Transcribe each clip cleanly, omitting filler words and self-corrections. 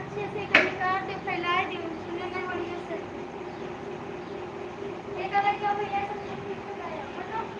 अच्छे से कभी काट दे फैला दे सुने नहीं बढ़िया से एक अलग क्या भैया सब ठीक बताया मतलब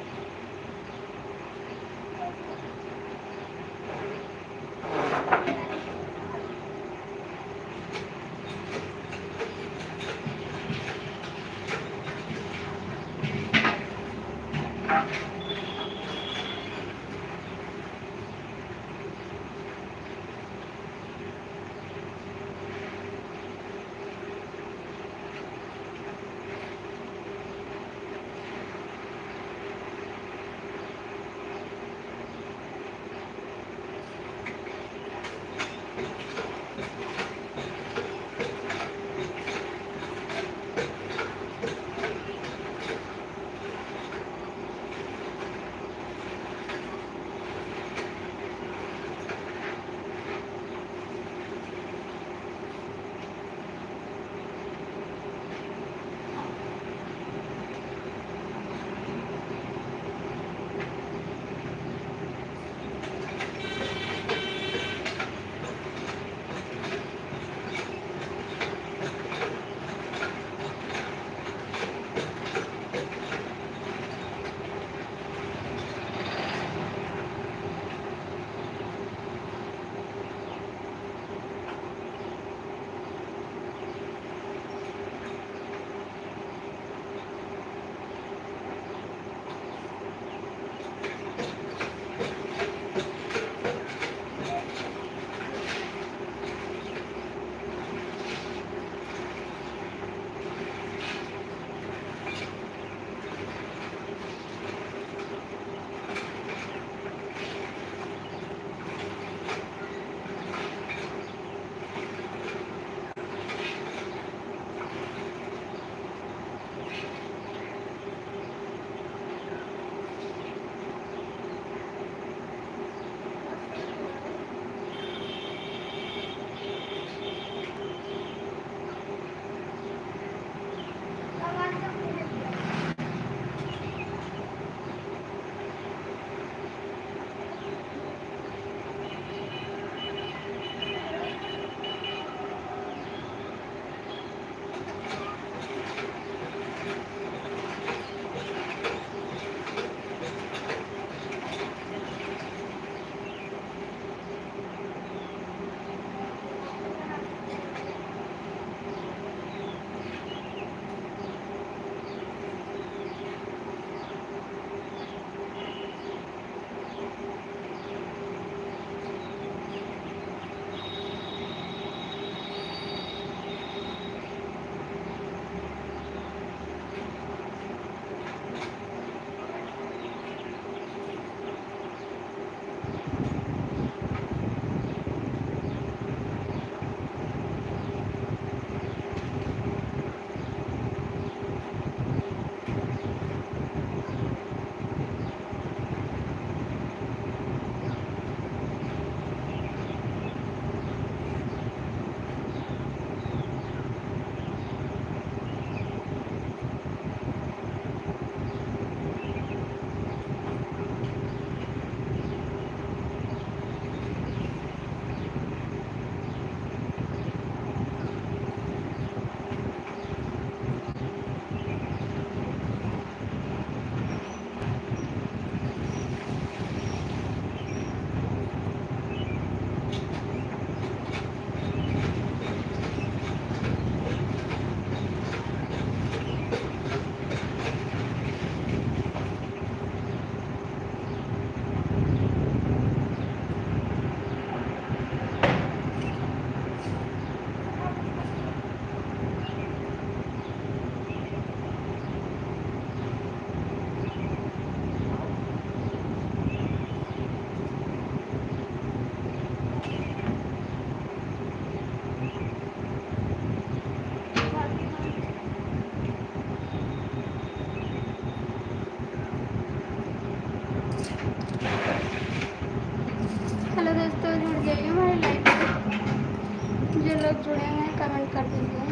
हेलो दोस्तों, जुड़ जाइए हमारे लाइव पे। जो लोग जुड़े हैं कमेंट कर दीजिए,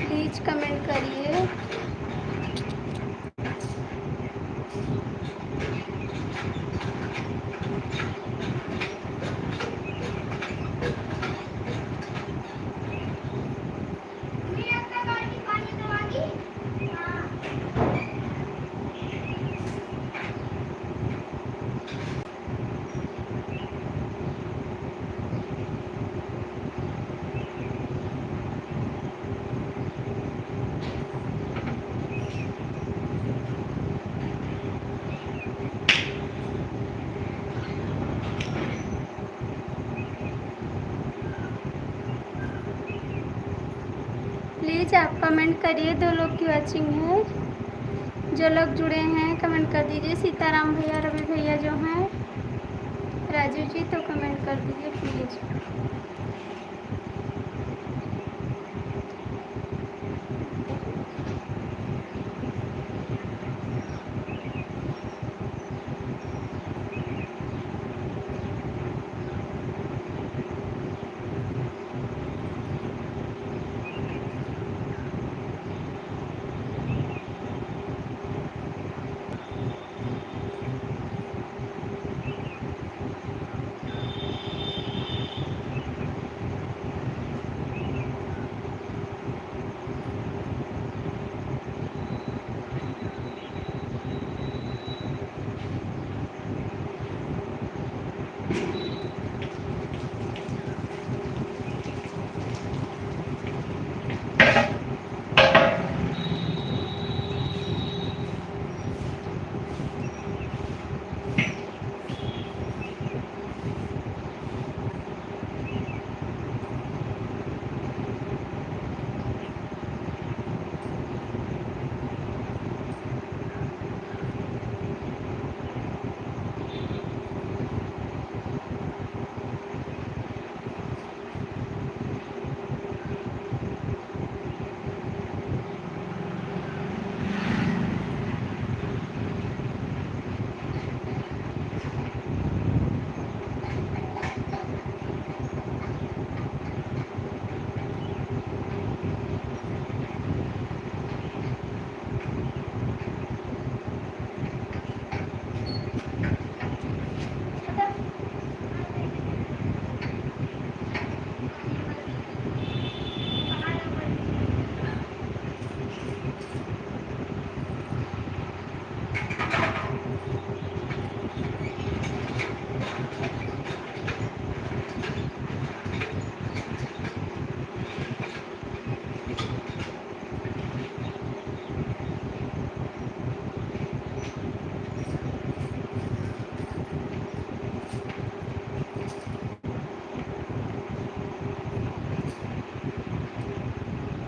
प्लीज़ कमेंट करिए। प्लीज़ आप कमेंट करिए, 2 लोग की वॉचिंग है। जो लोग जुड़े हैं कमेंट कर दीजिए। सीताराम भैया, रवि भैया जो हैं, राजू जी, तो कमेंट कर दीजिए प्लीज़।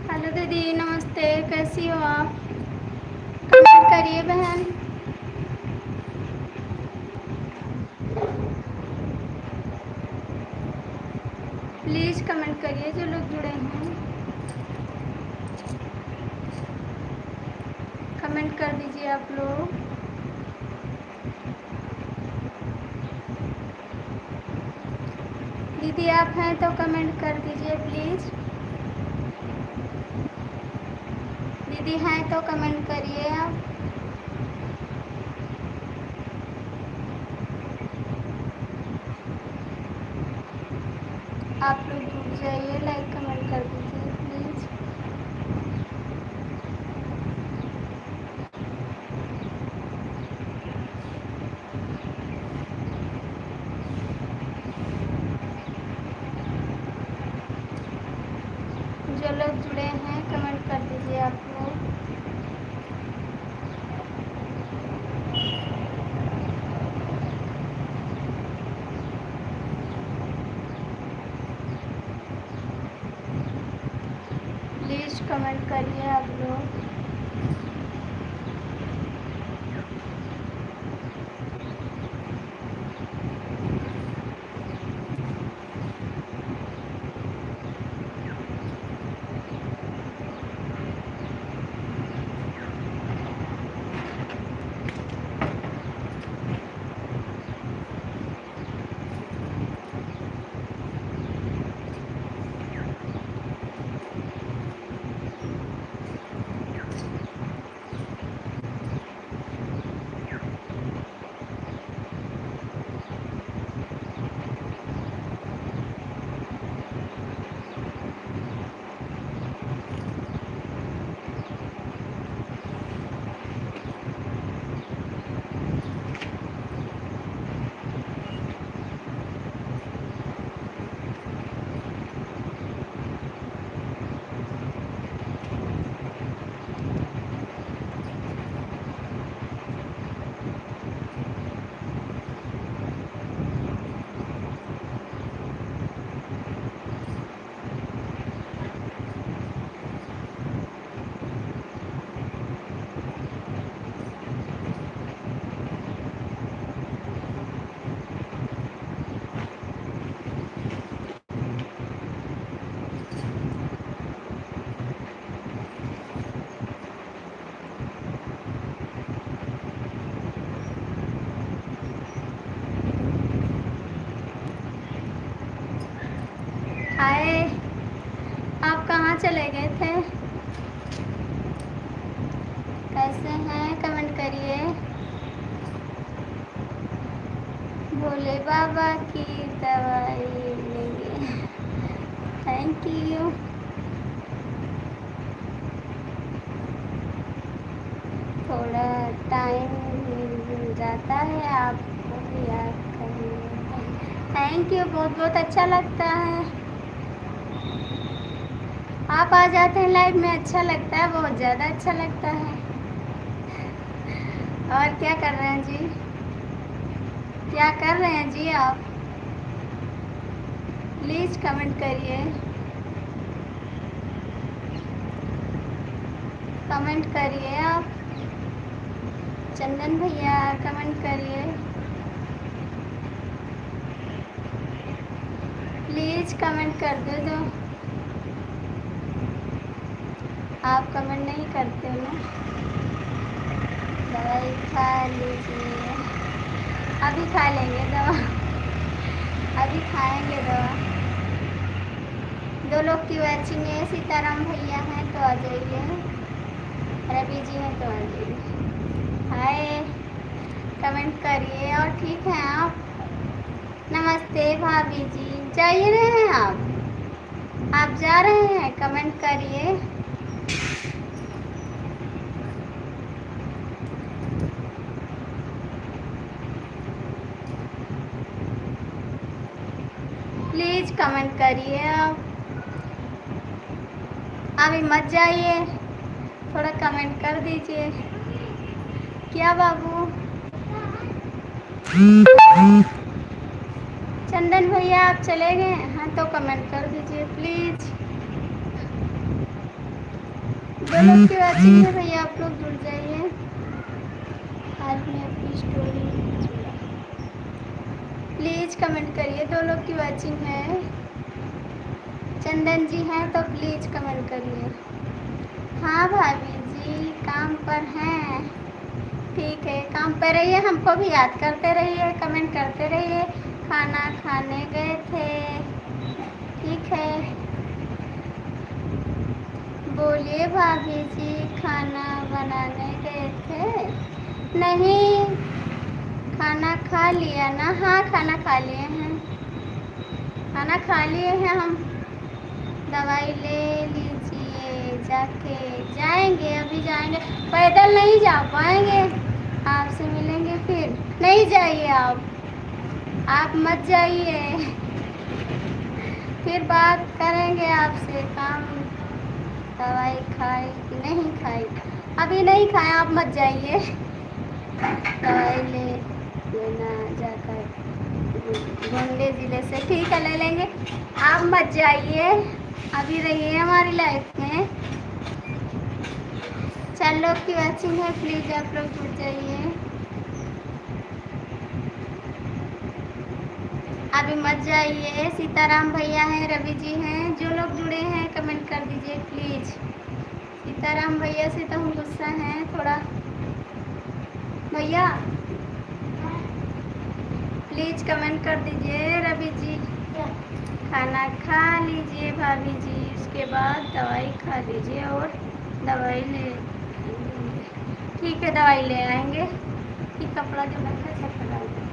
हेलो दीदी, नमस्ते, कैसी हो आप? कमेंट करिए बहन। प्लीज़ कमेंट करिए जो लोग जुड़े हैं। कमेंट कर दीजिए आप लोग। दीदी आप हैं तो कमेंट कर दीजिए प्लीज़। दीदी हैं तो कमेंट करिए आप। आप लोग जुड़ जाइए, लाइक कमेंट कर दीजिए प्लीज़। जो लोग जुड़े हैं कमेंट कर दीजिए आप लोग। प्लीज़ कमेंट करिए आप लोग। हाय, आप कहाँ चले गए थे? कैसे हैं कमेंट करिए। भोले बाबा की दवाई लेंगे। Thank you. थोड़ा टाइम मिल जाता है आपको भी याद करने। थैंक यू, बहुत बहुत अच्छा लगता है। आप आ जाते हैं लाइव में, अच्छा लगता है, बहुत ज़्यादा अच्छा लगता है। और क्या कर रहे हैं जी? क्या कर रहे हैं जी आप? प्लीज़ कमेंट करिए। कमेंट करिए आप। चंदन भैया कमेंट करिए प्लीज़, कमेंट कर दो। आप कमेंट नहीं करते हो ना। दवाई खा लीजिए। अभी खा लेंगे दवा, अभी खाएंगे दवा। 2 लोग की वॉचिंग है। सीताराम भैया हैं तो आ जाइए, रवि जी हैं तो आ जाइए। हाय, कमेंट करिए। और ठीक हैं आप? नमस्ते भाभी जी। जा ही रहे हैं आप जा रहे हैं? कमेंट करिए। प्लीज़ कमेंट करिए आप। अभी मत जाइए, थोड़ा कमेंट कर दीजिए। क्या बाबू? चंदन भैया आप चले गए? हाँ तो कमेंट कर दीजिए प्लीज़। 2 लोग की वॉचिंग है भैया, आप लोग जुड़ जाइए। आज मैं अपनी स्टोरी प्लीज़ कमेंट करिए। 2 लोग की वॉचिंग है। चंदन जी हैं तो प्लीज़ कमेंट करिए। हाँ भाभी जी, काम पर हैं। ठीक है, काम पर रहिए, हमको भी याद करते रहिए, कमेंट करते रहिए। खाना खाने गए थे? ठीक है, बोलिए भाभी जी। खाना बनाने गए थे? नहीं, खाना खा लिया ना। हाँ, खाना खा लिए हैं, खाना खा लिए हैं हम। दवाई ले लीजिए, जाके जाएंगे, अभी जाएंगे। पैदल नहीं जा पाएंगे, आपसे मिलेंगे फिर। नहीं जाइए आप मत जाइए, फिर बात करेंगे आपसे। काम दवाई खाई कि नहीं खाई? अभी नहीं खाए, आप मत जाइए। दवाई लेना जाकर गोंडे ज़िले से। ठीक है, ले लेंगे, आप मत जाइए, अभी रहिए हमारी लाइफ में। 4 लोग की वॉचिंग है, प्लीज़ आप लोग जुड़ जाइए। अभी मत जाइए। सीताराम भैया हैं, रवि जी हैं, जो लोग जुड़े हैं कमेंट कर दीजिए प्लीज़। सीताराम भैया से तो हम गुस्सा हैं थोड़ा। भैया प्लीज़ कमेंट कर दीजिए। रवि जी, खाना खा लीजिए भाभी जी, उसके बाद दवाई खा लीजिए और दवाई ले। ठीक है, दवाई ले आएंगे। ये कपड़ा जो रखा है सब डाल दो।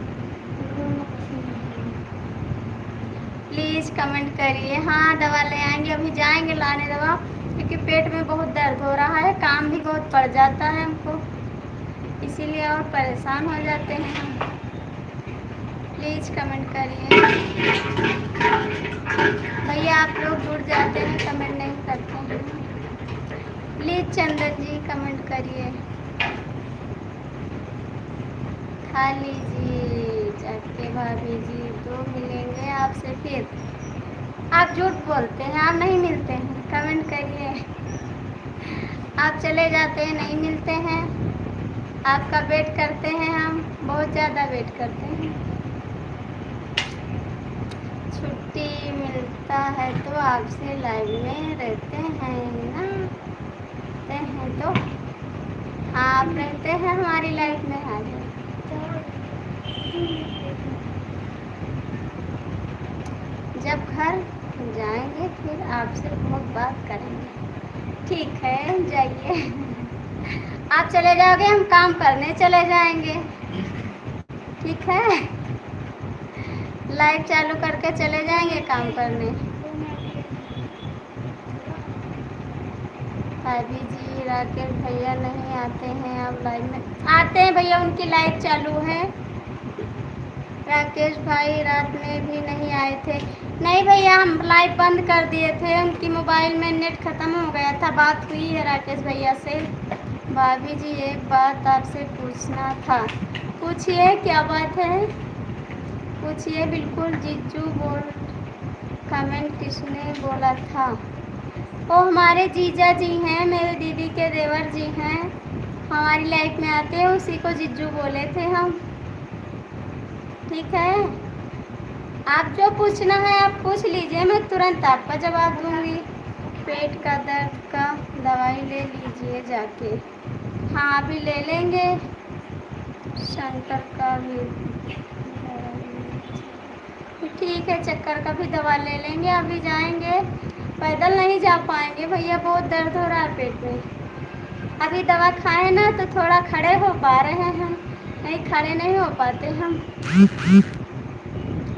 प्लीज़ कमेंट करिए। हाँ, दवा ले आएंगे, अभी जाएंगे लाने दवा, क्योंकि पेट में बहुत दर्द हो रहा है, काम भी बहुत पड़ जाता है हमको, इसीलिए और परेशान हो जाते हैं हम। प्लीज़ कमेंट करिए भैया, आप लोग जुड़ जाते हैं, कमेंट नहीं करते हैं। प्लीज़ चंदन जी कमेंट करिए। खा लीजिए जाके भाभी जी, तो मिलेंगे आपसे फिर। आप झूठ बोलते हैं, आप नहीं मिलते हैं, कमेंट करिए। आप चले जाते हैं, नहीं मिलते हैं, आपका वेट करते हैं हम, बहुत ज़्यादा वेट करते हैं। छुट्टी मिलता है तो आपसे लाइव में रहते हैं ना? रहते हैं तो आप रहते हैं हमारी लाइफ में, आ जाए। जब घर जाएंगे फिर आपसे बहुत बात करेंगे। ठीक है, जाइए। आप चले जाओगे, हम काम करने चले जाएंगे। ठीक है, लाइट चालू करके चले जाएंगे काम करने। भाभी जी, राकेश भैया नहीं आते हैं अब लाइव में। आते हैं भैया, उनकी लाइट चालू है। राकेश भाई रात में भी नहीं आए थे। नहीं भैया, हम लाइव बंद कर दिए थे, उनकी मोबाइल में नेट ख़त्म हो गया था। बात हुई है राकेश भैया से। भाभी जी, एक बात आपसे पूछना था। पूछिए, क्या बात है? पूछिए बिल्कुल। जीजू बोल, कमेंट किसने बोला था? वो हमारे जीजा जी हैं, मेरे दीदी के देवर जी हैं, हमारी लाइफ में आते हैं, उसी को जीजू बोले थे हम। ठीक है, आप जो पूछना है आप पूछ लीजिए, मैं तुरंत आपका जवाब दूंगी। पेट का दर्द का दवाई ले लीजिए जाके। हाँ, अभी ले लेंगे। शंकर का भी, ठीक है, चक्कर का भी दवा ले लेंगे। अभी जाएंगे, पैदल नहीं जा पाएंगे भैया, बहुत दर्द हो रहा है पेट में। अभी दवा खाए ना तो थोड़ा खड़े हो पा रहे हैं, नहीं खड़े नहीं हो पाते हम।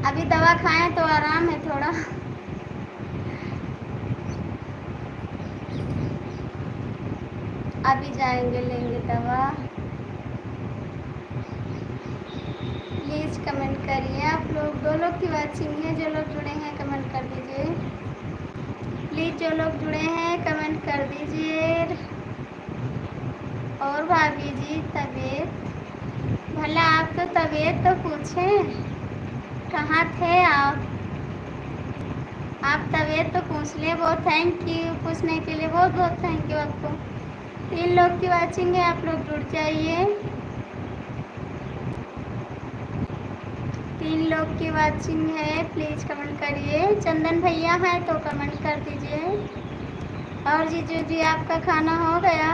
अभी दवा खाएं तो आराम है थोड़ा। अभी जाएंगे, लेंगे दवा। प्लीज़ कमेंट करिए आप लोग। 2 लोग की वाचिंग है, जो लोग जुड़े हैं कमेंट कर दीजिए प्लीज़। जो लोग जुड़े हैं कमेंट कर दीजिए। और भाभी जी, तबीयत भला, आप तो तबीयत तो पूछें, कहाँ थे आप? आप तबीयत तो पूछ लिए। बहुत थैंक यू पूछने के लिए, बहुत बहुत थैंक यू आपको। 3 लोग की वाचिंग है, आप लोग जुड़ जाइए। 3 लोग की वाचिंग है, प्लीज़ कमेंट करिए। चंदन भैया हैं तो कमेंट कर दीजिए। और जीजू जी, आपका खाना हो गया?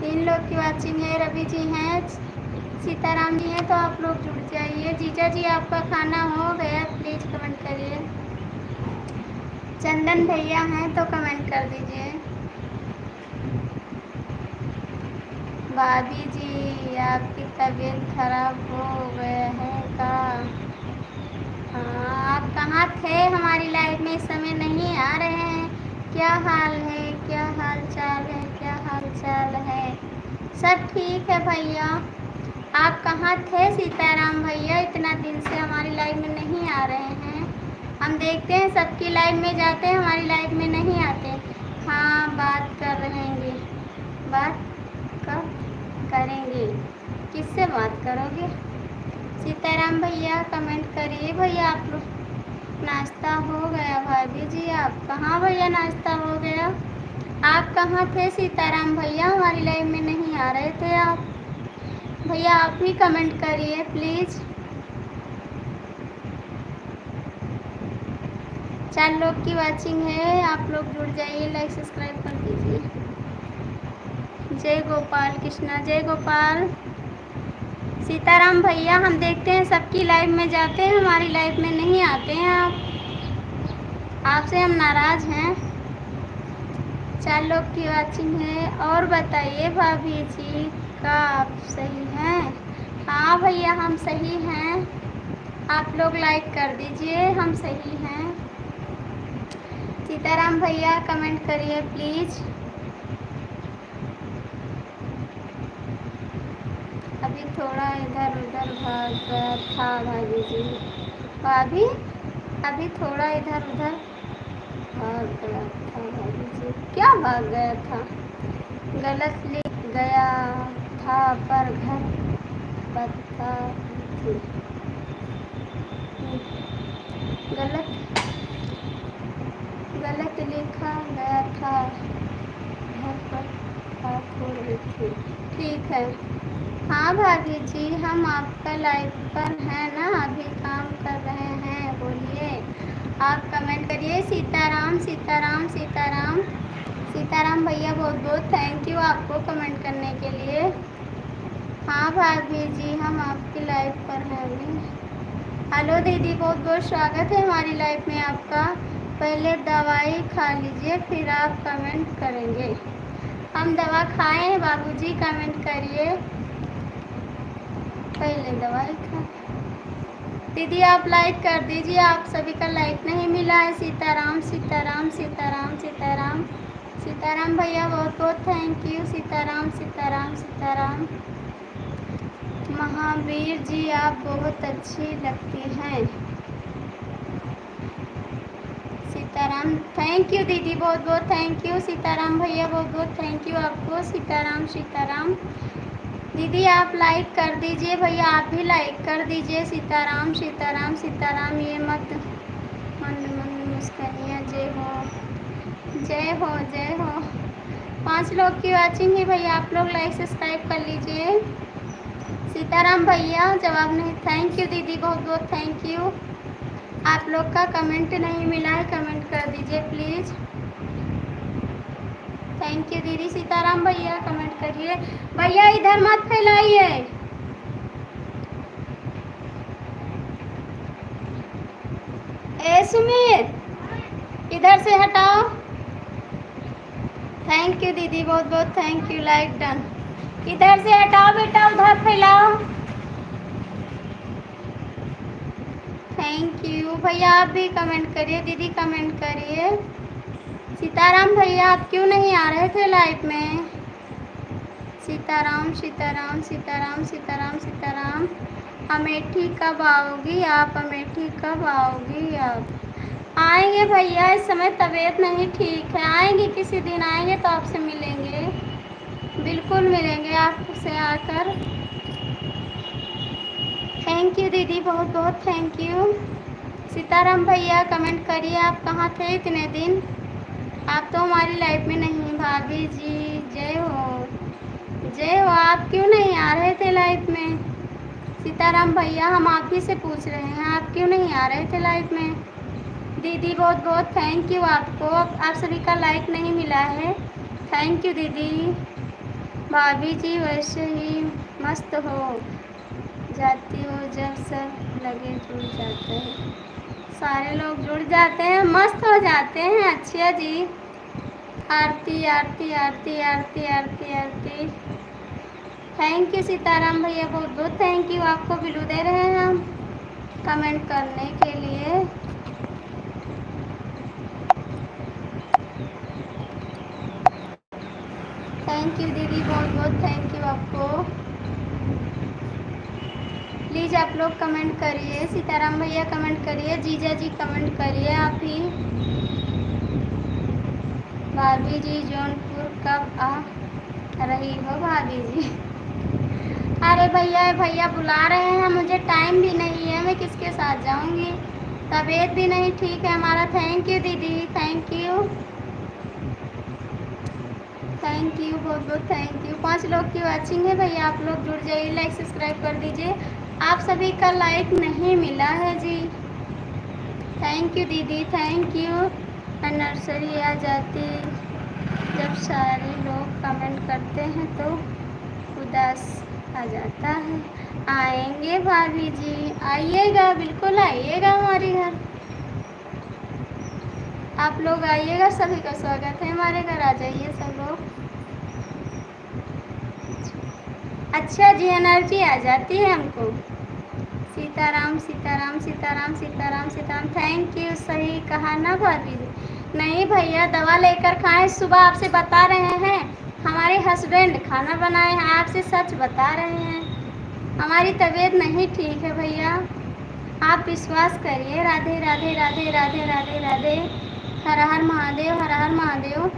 3 लोग की वाचिंग है। रवि जी हैं, सीताराम जी हैं, तो आप लोग जुड़ जाइए। जीजा जी, आपका खाना हो गया? प्लीज़ कमेंट करिए। चंदन भैया हैं तो कमेंट कर दीजिए। भाभी जी, आपकी तबीयत खराब हो गया है का? हाँ, आप कहाँ थे? हमारी लाइफ में इस समय नहीं आ रहे हैं। क्या हाल है, क्या हाल चाल है, क्या हाल चाल है? सब ठीक है भैया। आप कहाँ थे सीताराम भैया? इतना दिन से हमारी लाइफ में नहीं आ रहे हैं। हम देखते हैं सबकी लाइफ में जाते हैं, हमारी लाइफ में नहीं आते। हाँ, बात कर रहेंगे। बात कब करेंगे? किससे बात करोगे? सीताराम भैया कमेंट करिए। भैया आप लोग, नाश्ता हो गया? भाभी जी, आप कहाँ भैया नाश्ता हो गया? आप कहाँ थे सीताराम भैया? हमारी लाइफ में नहीं आ रहे थे आप। भैया आप भी कमेंट करिए प्लीज़। 4 लोग की वाचिंग है, आप लोग जुड़ जाइए, लाइक सब्सक्राइब कर दीजिए। जय गोपाल कृष्णा, जय गोपाल। सीताराम भैया, हम देखते हैं सबकी लाइफ में जाते हैं, हमारी लाइफ में नहीं आते हैं आप। आपसे हम नाराज़ हैं। 4 लोग की वाचिंग है। और बताइए भाभी जी का, आप सही हैं? हाँ भैया, हम सही हैं। आप लोग लाइक कर दीजिए, हम सही हैं। सीताराम भैया कमेंट करिए प्लीज़। अभी थोड़ा इधर उधर भाग गया था भाभी जी। भाभी, अभी थोड़ा इधर उधर भाग गया था भाभी जी। क्या भाग गया था? गलत लिख गया था पर घर पता थी। गलत लिखा गया था, घर पर बात हो रही थी। ठीक है। हाँ भाभी जी, हम आपका लाइव पर हैं ना, अभी काम कर रहे हैं। बोलिए, आप कमेंट करिए। सीताराम सीताराम सीताराम सीताराम भैया, बहुत बहुत थैंक यू आपको कमेंट करने के लिए। हाँ भाभी जी, हम आपकी लाइव पर हैं अभी। हेलो दीदी, बहुत बहुत स्वागत है हमारी लाइफ में आपका। पहले दवाई खा लीजिए फिर आप कमेंट करेंगे। हम दवा खाए हैं बाबूजी, कमेंट करिए। पहले दवाई खा। दीदी आप लाइक कर दीजिए, आप सभी का लाइक नहीं मिला है। सीताराम सीताराम सीताराम सीताराम सीताराम भैया, बहुत बहुत थैंक यू। सीताराम सीताराम सीताराम। महावीर जी आप बहुत अच्छी लगती हैं। सीताराम, थैंक यू दीदी, बहुत बहुत थैंक यू। सीताराम भैया बहुत बहुत थैंक यू आपको। सीताराम सीताराम। दीदी आप लाइक कर दीजिए, भैया आप भी लाइक कर दीजिए। सीताराम सीताराम सीताराम। ये मत मन मन मुस्कानिया। जय हो जय हो जय हो। 5 लोग की वॉचिंग है भैया, आप लोग लाइक सब्सक्राइब कर लीजिए। सीताराम भैया जवाब नहीं। थैंक यू दीदी, बहुत बहुत थैंक यू। आप लोग का कमेंट नहीं मिला है, कमेंट कर दीजिए प्लीज़। थैंक यू दीदी। सीताराम भैया कमेंट करिए। भैया इधर मत फैलाइए। ए सुमित, इधर से हटाओ। थैंक यू दीदी, बहुत बहुत थैंक यू। Like done. इधर से हटाओ बेटा, उधर फैलाओ। थैंक यू भैया, आप भी कमेंट करिए। दीदी कमेंट करिए। सीताराम भैया आप क्यों नहीं आ रहे थे लाइव में? सीताराम सीताराम सीताराम सीताराम सीताराम। अमेठी कब आओगी आप? अमेठी कब आओगी आप? आएंगे भैया, इस समय तबीयत नहीं ठीक है। आएंगे किसी दिन, आएंगे तो आपसे मिलेंगे, बिल्कुल मिलेंगे आपसे आकर। थैंक यू दीदी, बहुत बहुत थैंक यू। सीताराम भैया कमेंट करिए, आप कहाँ थे इतने दिन? आप तो हमारी लाइफ में नहीं। भाभी जी जय हो जय हो। आप क्यों नहीं आ रहे थे लाइफ में? सीताराम भैया हम आप ही से पूछ रहे हैं, आप क्यों नहीं आ रहे थे लाइफ में? दीदी बहुत बहुत थैंक यू आपको, आप सभी का लाइक नहीं मिला है। थैंक यू दीदी। भाभी जी वैसे ही मस्त हो जाती हो जब सब लगे जुड़ जाते हैं। सारे लोग जुड़ जाते हैं, मस्त हो जाते हैं। अच्छा जी। आरती आरती आरती आरती आरती आरती। थैंक यू सीताराम भैया, बहुत बहुत थैंक यू। आपको बिलू दे रहे हैं हम कमेंट करने के लिए। थैंक यू दीदी, बहुत बहुत थैंक यू आपको। प्लीज़ आप लोग कमेंट करिए। सीताराम भैया कमेंट करिए। जीजा जी कमेंट करिए आप ही। भाभी जी जौनपुर कब आ रही हो भाभी जी? अरे भैया भैया बुला रहे हैं, मुझे टाइम भी नहीं है, मैं किसके साथ जाऊंगी? तबीयत भी नहीं ठीक है हमारा। थैंक यू दीदी, थैंक यू थैंक यू, बहुत बहुत थैंक यू। 5 लोग की वॉचिंग है भैया, आप लोग जुड़ जाइए, लाइक सब्सक्राइब कर दीजिए। आप सभी का लाइक नहीं मिला है जी। थैंक यू दीदी, थैंक यू। नर्सरी आ जाती जब सारे लोग कमेंट करते हैं तो उदास आ जाता है। आएंगे भाभी जी, आइएगा, बिल्कुल आइएगा हमारे घर। आप लोग आइएगा, सभी का स्वागत है हमारे घर। आ जाइए सब लोग। अच्छा जी, एनर्जी आ जाती है हमको। सीताराम सीताराम सीताराम सीताराम सीताराम। थैंक यू, सही कहा ना भाभी जी? नहीं भैया, दवा लेकर खाएं। सुबह आपसे बता रहे हैं हमारे हस्बैंड खाना बनाए हैं, आपसे सच बता रहे हैं। हमारी तबीयत नहीं ठीक है भैया, आप विश्वास करिए। राधे राधे राधे राधे राधे राधे। हर हर महादेव, हर हर महादेव।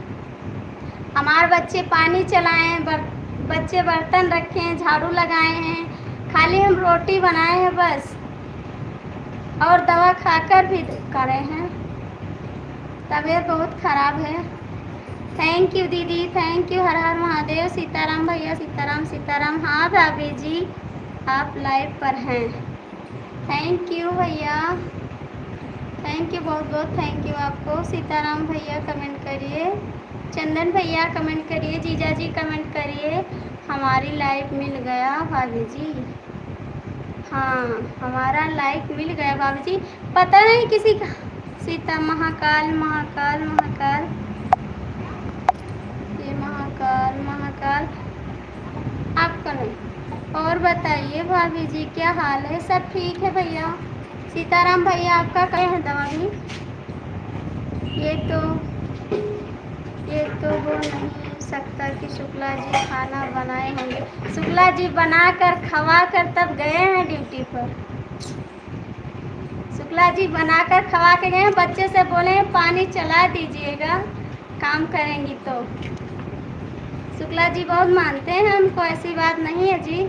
हमारे बच्चे पानी चलाए हैं, बच्चे बर्तन रखे हैं, झाड़ू लगाए हैं, खाली हम रोटी बनाए हैं बस, और दवा खाकर भी करे हैं। तबीयत बहुत ख़राब है। थैंक यू दीदी, थैंक यू। हर हर महादेव। सीताराम भैया, सीताराम सीताराम। हाँ भाभी जी आप लाइव पर हैं। थैंक यू भैया, थैंक यू, बहुत बहुत थैंक यू आपको। सीताराम भैया कमेंट करिए। चंदन भैया कमेंट करिए। जीजा जी कमेंट करिए। हमारी लाइफ मिल गया भाभी जी। हाँ, हमारा लाइक मिल गया भाभी जी। पता नहीं किसी का। सीता महाकाल महाकाल महाकाल, ये महाकाल महाकाल आपका नहीं। और बताइए भाभी जी क्या हाल है? सब ठीक है भैया? सीताराम भैया आपका क्या है दवाई? ये तो हो नहीं सकता कि शुक्ला जी खाना बनाए होंगे। शुक्ला जी बनाकर खवा कर तब गए हैं ड्यूटी पर। शुक्ला जी बनाकर खवा के गए हैं। बच्चे से बोले हैं पानी चला दीजिएगा, काम करेंगी तो। शुक्ला जी बहुत मानते हैं हमको, ऐसी बात नहीं है जी।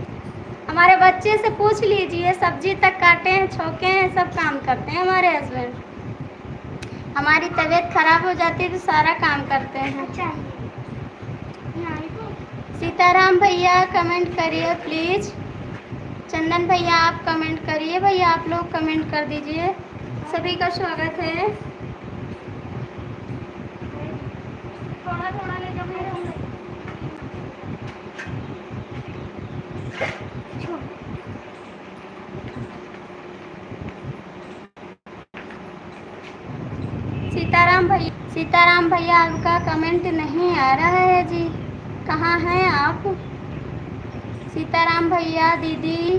हमारे बच्चे से पूछ लीजिए, सब्जी तक काटे हैं, छोके हैं, सब काम करते हैं हमारे हस्बैंड। हमारी तबीयत खराब हो जाती है तो सारा काम करते हैं। सीताराम भैया कमेंट करिए प्लीज़। चंदन भैया आप कमेंट करिए, भैया आप लोग कमेंट कर दीजिए। सभी का स्वागत है। थोड़ा थोड़ा ले जाओ। सीताराम भैया आपका कमेंट नहीं आ रहा है जी, कहाँ हैं आप? सीताराम भैया, दीदी,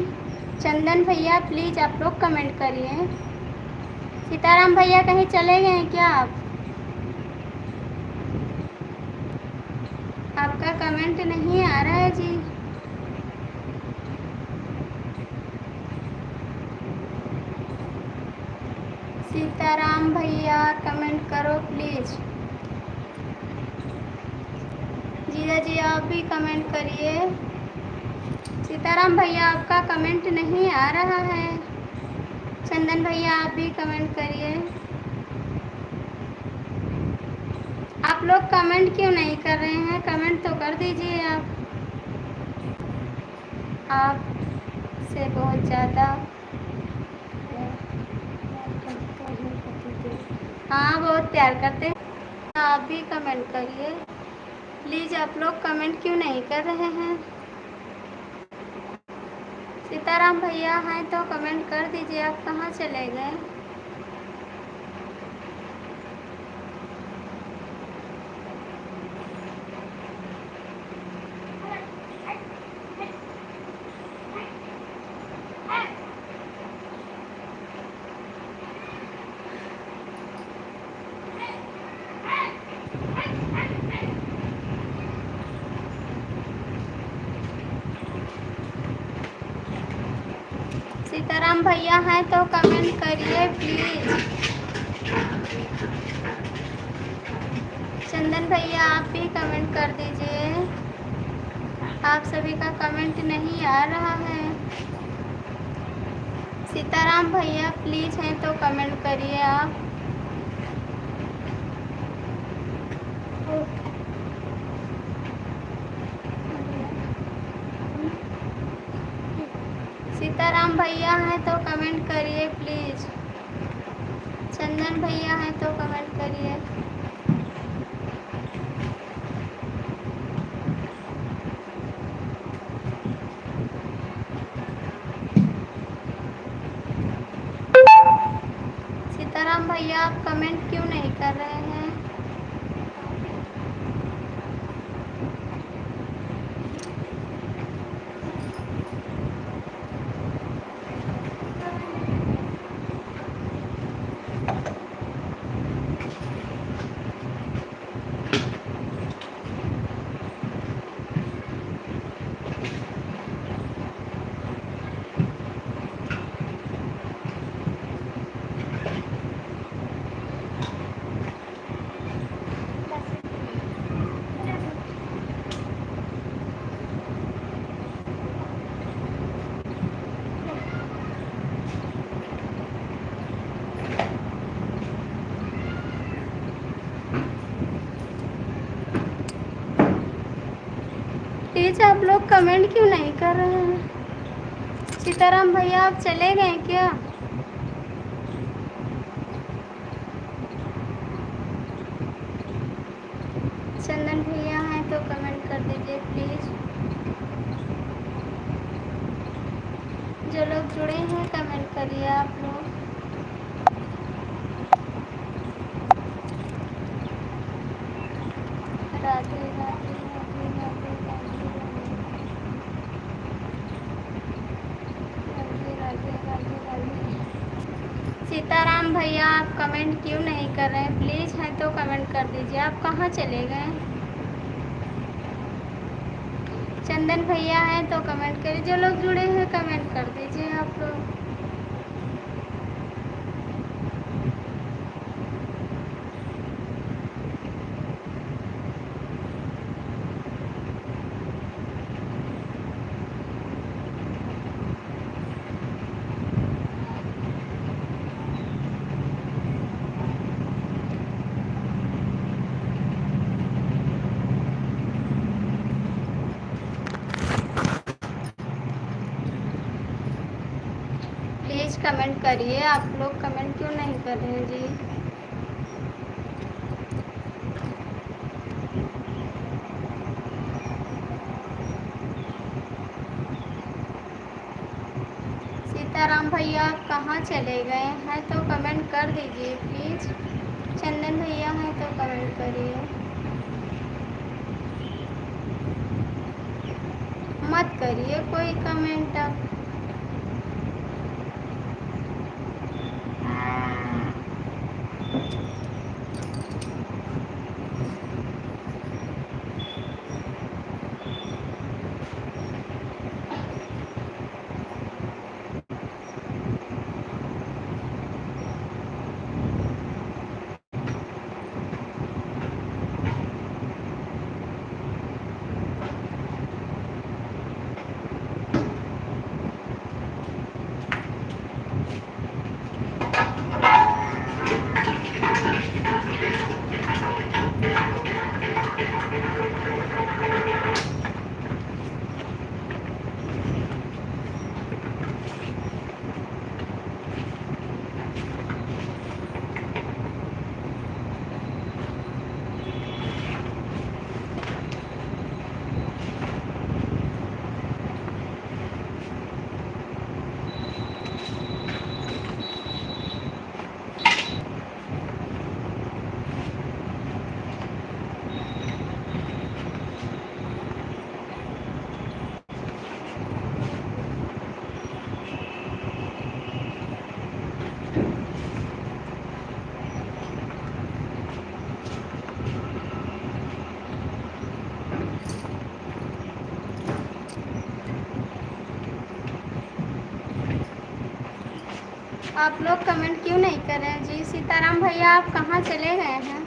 चंदन भैया प्लीज़ आप लोग कमेंट करिए। सीताराम भैया कहीं चले गए हैं क्या आप? आपका कमेंट नहीं आ रहा है जी। सीताराम भैया कमेंट करो प्लीज़। जीजा जी आप भी कमेंट करिए। सीताराम भैया आपका कमेंट नहीं आ रहा है। चंदन भैया आप भी कमेंट करिए। आप लोग कमेंट क्यों नहीं कर रहे हैं? कमेंट तो कर दीजिए आप से बहुत ज़्यादा। हाँ बहुत प्यार करते हैं। आप भी कमेंट करिए प्लीज़। आप लोग कमेंट क्यों नहीं कर रहे हैं? सीताराम भैया हैं तो कमेंट कर दीजिए। आप कहाँ चले गए? सीताराम भैया हैं तो कमेंट करिए प्लीज़। चंदन भैया आप भी कमेंट कर दीजिए। आप सभी का कमेंट नहीं आ रहा है। सीताराम भैया प्लीज़ हैं तो कमेंट करिए आप। सीताराम भैया हैं तो कमेंट करिए प्लीज़। चंदन भैया हैं तो कमेंट करिए। सीताराम भैया आप कमेंट क्यों नहीं कर रहे हैं? प्लीज़ आप लोग कमेंट क्यों नहीं कर रहे हैं? सीताराम भैया आप चले गए क्या? चंदन भैया हैं तो कमेंट कर दीजिए प्लीज़। जो लोग जुड़े हैं कमेंट करिए आप लोग। राधे राधे राधे राधे राधे राधे राधे राधे राधे। सीताराम भैया आप कमेंट क्यों नहीं कर रहे हैं? प्लीज़ हैं तो कमेंट कर दीजिए। आप कहाँ चले गए? चंदन भैया हैं तो कमेंट करिए। जो लोग जुड़े हैं कमेंट कर दीजिए आप लोग। प्लीज़ कमेंट करिए। आप लोग कमेंट क्यों नहीं कर रहे हैं जी? सीताराम भैया आप कहाँ चले गए हैं तो कमेंट कर दीजिए प्लीज़। चंदन भैया हैं तो कमेंट करिए। मत करिए कोई कमेंट अब। आप लोग कमेंट क्यों नहीं कर रहे हैं जी? सीताराम भैया आप कहाँ चले गए हैं?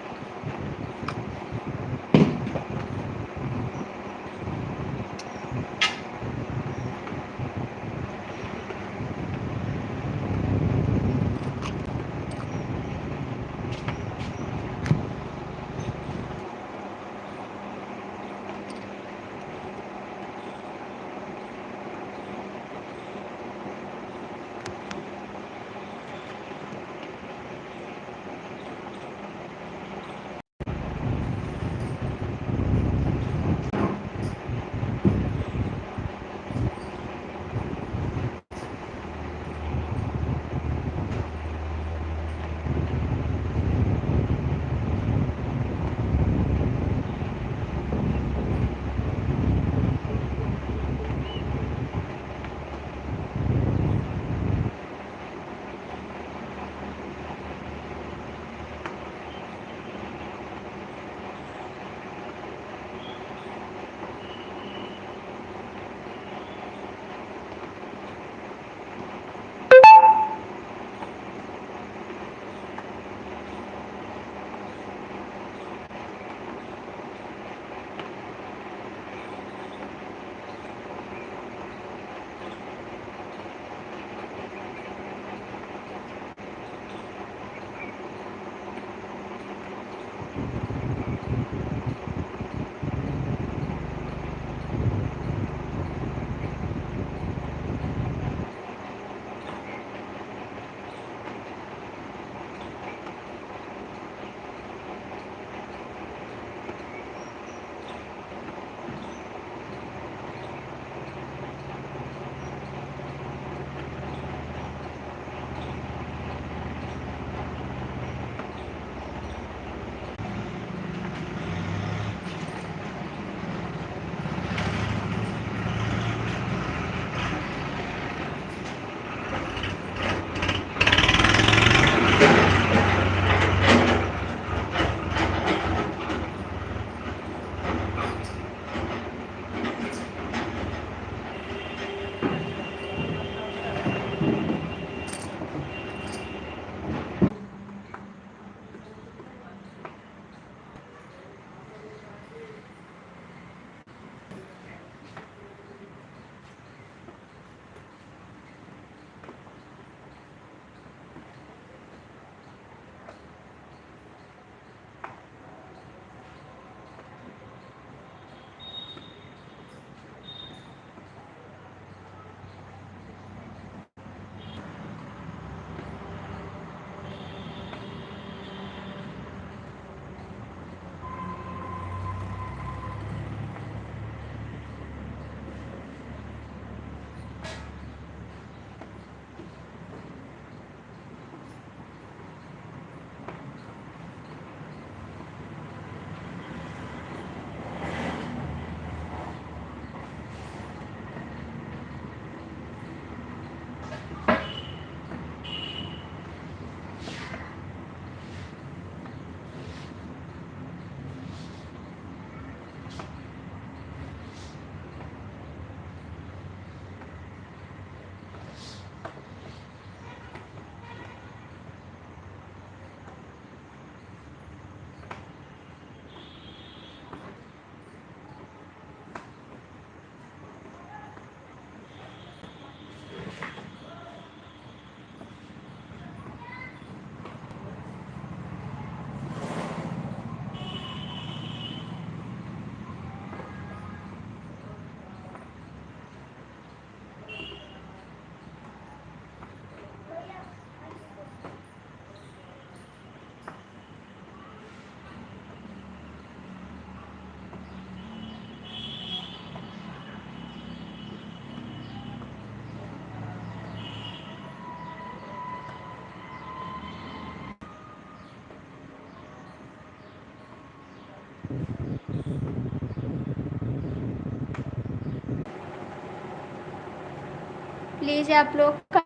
प्लीज़ आप लोग का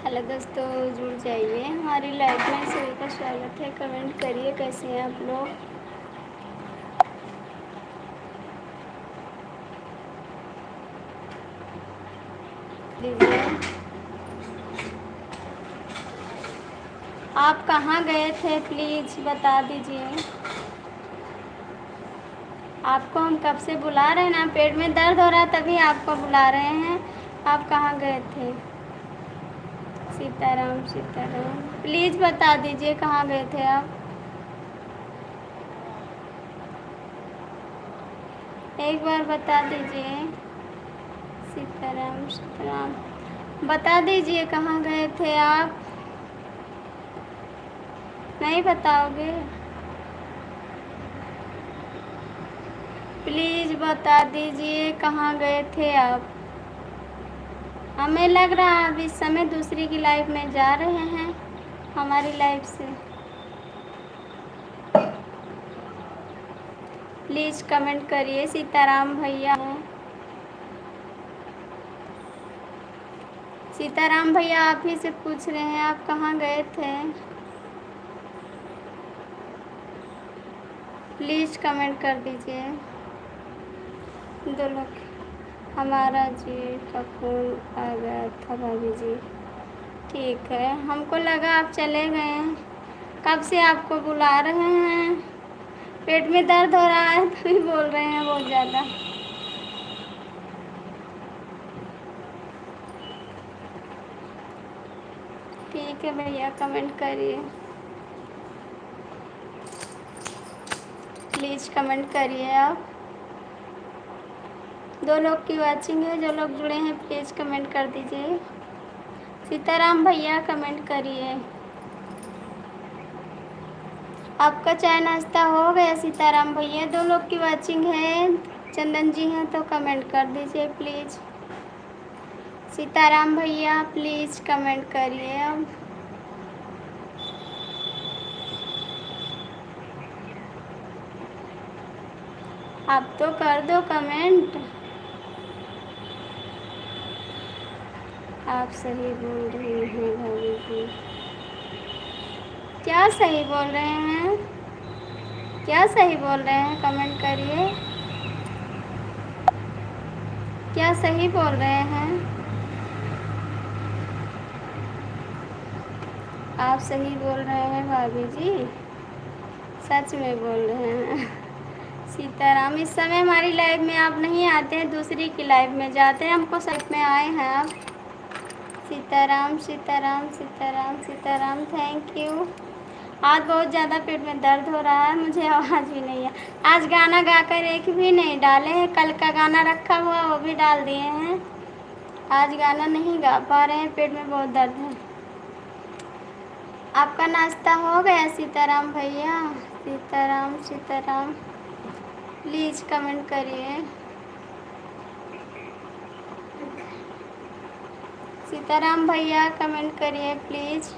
हेलो दोस्तों, जुड़ जाइए हमारी लाइव में। सभी का स्वागत है। कमेंट करिए कैसे हैं आप लोग। दीजिए आप कहाँ गए थे, प्लीज़ बता दीजिए। आपको हम कब से बुला रहे हैं ना, पेट में दर्द हो रहा है तभी आपको बुला रहे हैं। आप कहाँ गए थे? सीताराम सीताराम, प्लीज़ बता दीजिए कहाँ गए थे आप। एक बार बता दीजिए। सीताराम सीताराम, बता दीजिए कहाँ गए थे आप। नहीं बताओगे? प्लीज़ बता दीजिए कहाँ गए थे आप। हमें लग रहा है अब इस समय दूसरी की लाइफ में जा रहे हैं हमारी लाइफ से। प्लीज़ कमेंट करिए। सीताराम भैया हैं। सीताराम भैया आप ही से पूछ रहे हैं आप कहाँ गए थे। प्लीज़ कमेंट कर दीजिए। दो लोग, हमारा जी का फ़ोन आ गया था भाभी जी। ठीक है, हमको लगा आप चले गए। कब से आपको बुला रहे हैं। पेट में दर्द हो रहा है तभी बोल रहे हैं बहुत ज़्यादा। ठीक है भैया, कमेंट करिए। प्लीज़ कमेंट करिए आप। दो लोग की वाचिंग है, जो लोग जुड़े हैं प्लीज़ कमेंट कर दीजिए। सीताराम भैया कमेंट करिए। आपका चाय नाश्ता हो गया सीताराम भैया? दो लोग की वाचिंग है, चंदन जी हैं तो कमेंट कर दीजिए प्लीज़। सीताराम भैया प्लीज़ कमेंट करिए अब। आप तो कर दो कमेंट। आप सही बोल रही हैं भाभी जी। क्या सही बोल रहे हैं? क्या सही बोल रहे हैं? कमेंट करिए। क्या सही बोल रहे हैं? आप सही बोल रहे हैं भाभी जी, सच में बोल रहे हैं। सीताराम, इस समय हमारी लाइफ में आप नहीं आते हैं, दूसरी की लाइफ में जाते हैं। हमको साइड में आए हैं आप। Sitaram Sitaram Sitaram Sitaram, thank you. आज बहुत ज़्यादा पेट में दर्द हो रहा है, मुझे आवाज़ भी नहीं है। आज गाना गाकर एक भी नहीं डाले हैं। कल का गाना रखा हुआ वो भी डाल दिए हैं। आज गाना नहीं गा पा रहे हैं, पेट में बहुत दर्द है। आपका नाश्ता हो गया सीताराम भैया? सीताराम सीताराम, प्लीज़ कमेंट करिए। सीताराम भैया कमेंट करिए प्लीज़।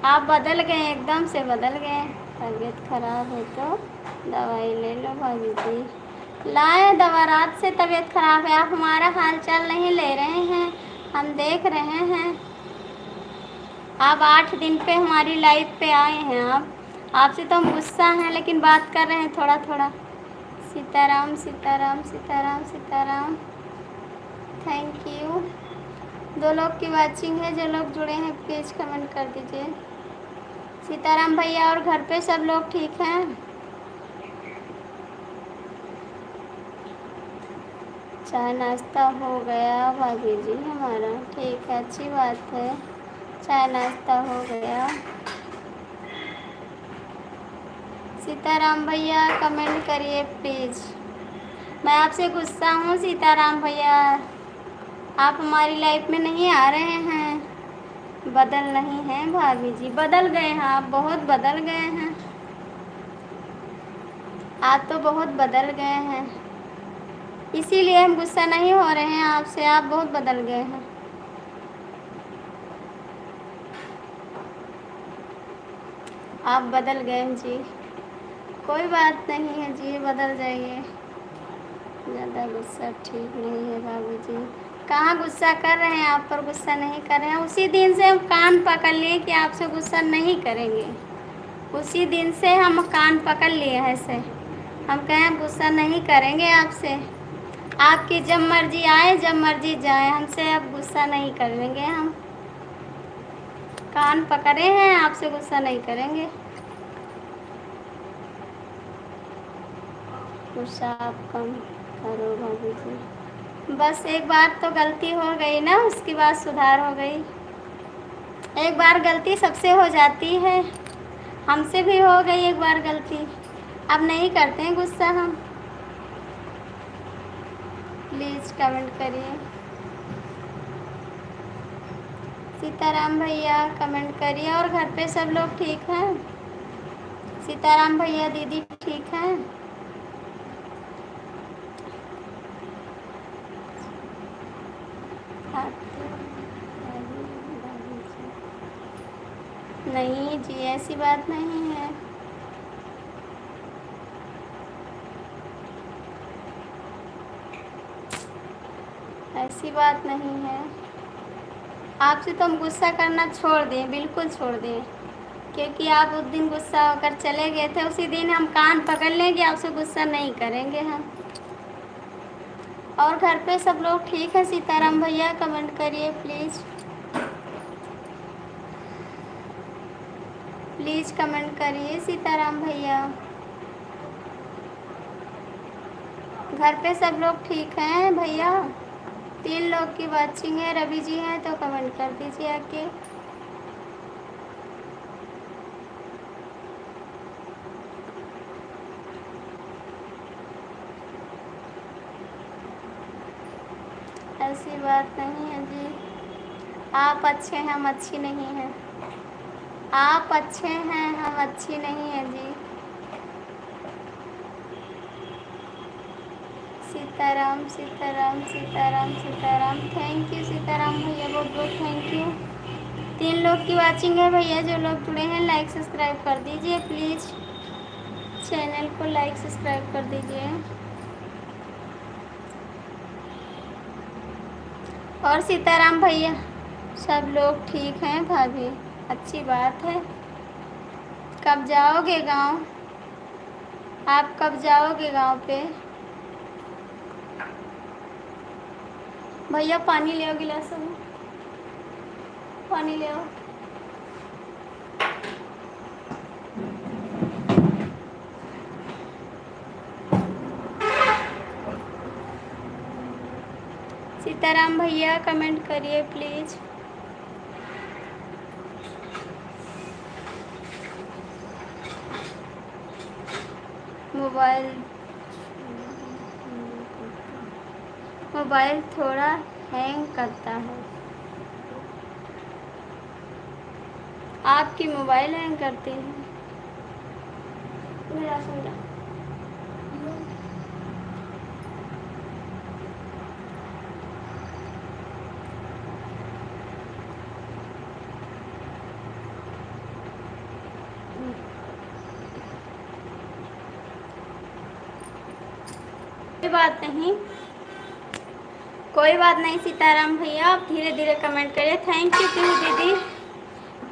आप बदल गए, एकदम से बदल गए। तबीयत खराब है तो दवाई ले लो भाभी जी। लाए दवा, रात से तबीयत खराब है। आप हमारा हाल चाल नहीं ले रहे हैं, हम देख रहे हैं। आप 8 दिन पे हमारी लाइफ पे आए हैं। आप आपसे तो हम गुस्सा हैं लेकिन बात कर रहे हैं थोड़ा थोड़ा। Sitaram Sitaram Sitaram Sitaram, thank you. दो लोग की वाचिंग है, जो लोग जुड़े हैं प्लीज़ कमेंट कर दीजिए। सीताराम भैया और घर पे सब लोग ठीक हैं? चाय नाश्ता हो गया भाभी जी हमारा। ठीक है, अच्छी बात है, चाय नाश्ता हो गया। सीताराम भैया कमेंट करिए प्लीज़। मैं आपसे गुस्सा हूँ सीताराम भैया, आप हमारी लाइफ में नहीं आ रहे हैं। बदल नहीं हैं भाभी जी, बदल गए हैं आप, बहुत बदल गए हैं। आप तो बहुत बदल गए हैं, इसीलिए हम गुस्सा नहीं हो रहे हैं आपसे। आप बहुत बदल गए हैं। आप बदल गए हैं जी। कोई बात नहीं है जी, बदल जाइए। ज़्यादा गुस्सा ठीक नहीं है बाबू जी। कहाँ गुस्सा कर रहे हैं, आप पर गुस्सा नहीं कर रहे हैं। उसी दिन से हम कान पकड़ लिए कि आपसे गुस्सा नहीं करेंगे। उसी दिन से हम कान पकड़ लिए हैं से हम कहें गुस्सा नहीं करेंगे आपसे। आपकी जब मर्जी आए जब मर्जी जाए, हमसे अब गुस्सा नहीं करेंगे। हम कान पकड़े हैं, आपसे गुस्सा नहीं करेंगे। गुस्सा आप कम करो भाभी जी। बस एक बार तो गलती हो गई ना, उसके बाद सुधार हो गई। एक बार गलती सबसे हो जाती है, हमसे भी हो गई एक बार गलती। अब नहीं करते हैं गुस्सा हम। प्लीज़ कमेंट करिए। सीताराम भैया कमेंट करिए। और घर पे सब लोग ठीक हैं? सीताराम भैया दीदी ठीक हैं? नहीं जी, ऐसी बात नहीं है। ऐसी बात नहीं है। आपसे तो हम गुस्सा करना छोड़ दें, बिल्कुल छोड़ दें, क्योंकि आप उस दिन गुस्सा होकर चले गए थे। उसी दिन हम कान पकड़ लेंगे, आपसे गुस्सा नहीं करेंगे हम। और घर पे सब लोग ठीक है? सीताराम भैया कमेंट करिए प्लीज़। प्लीज़ कमेंट करिए सीताराम भैया। घर पे सब लोग ठीक हैं भैया? 3 लोग की वाचिंग है। रवि जी हैं तो कमेंट कर दीजिए आके। ऐसी बात नहीं है जी। आप अच्छे हैं, हम अच्छी नहीं हैं। आप अच्छे हैं, हम अच्छी नहीं हैं जी। सीताराम सीताराम सीताराम सीताराम। थैंक यू सीताराम भैया, बहुत बहुत थैंक यू। 3 लोग की वाचिंग है भैया। जो लोग जुड़े हैं लाइक सब्सक्राइब कर दीजिए प्लीज़। चैनल को लाइक सब्सक्राइब कर दीजिए। और सीताराम भैया सब लोग ठीक हैं भाभी? अच्छी बात है। कब जाओगे गांव? आप कब जाओगे गांव पे? भैया पानी ले आओ गिलास में, पानी ले आओ। सीताराम भैया कमेंट करिए प्लीज़। मोबाइल थोड़ा हैंग करता है। आपकी मोबाइल हैंग करती है? मेरा समझा। कोई बात नहीं, कोई बात नहीं सीताराम भैया, आप धीरे धीरे कमेंट करिए। थैंक यू पीहू दीदी,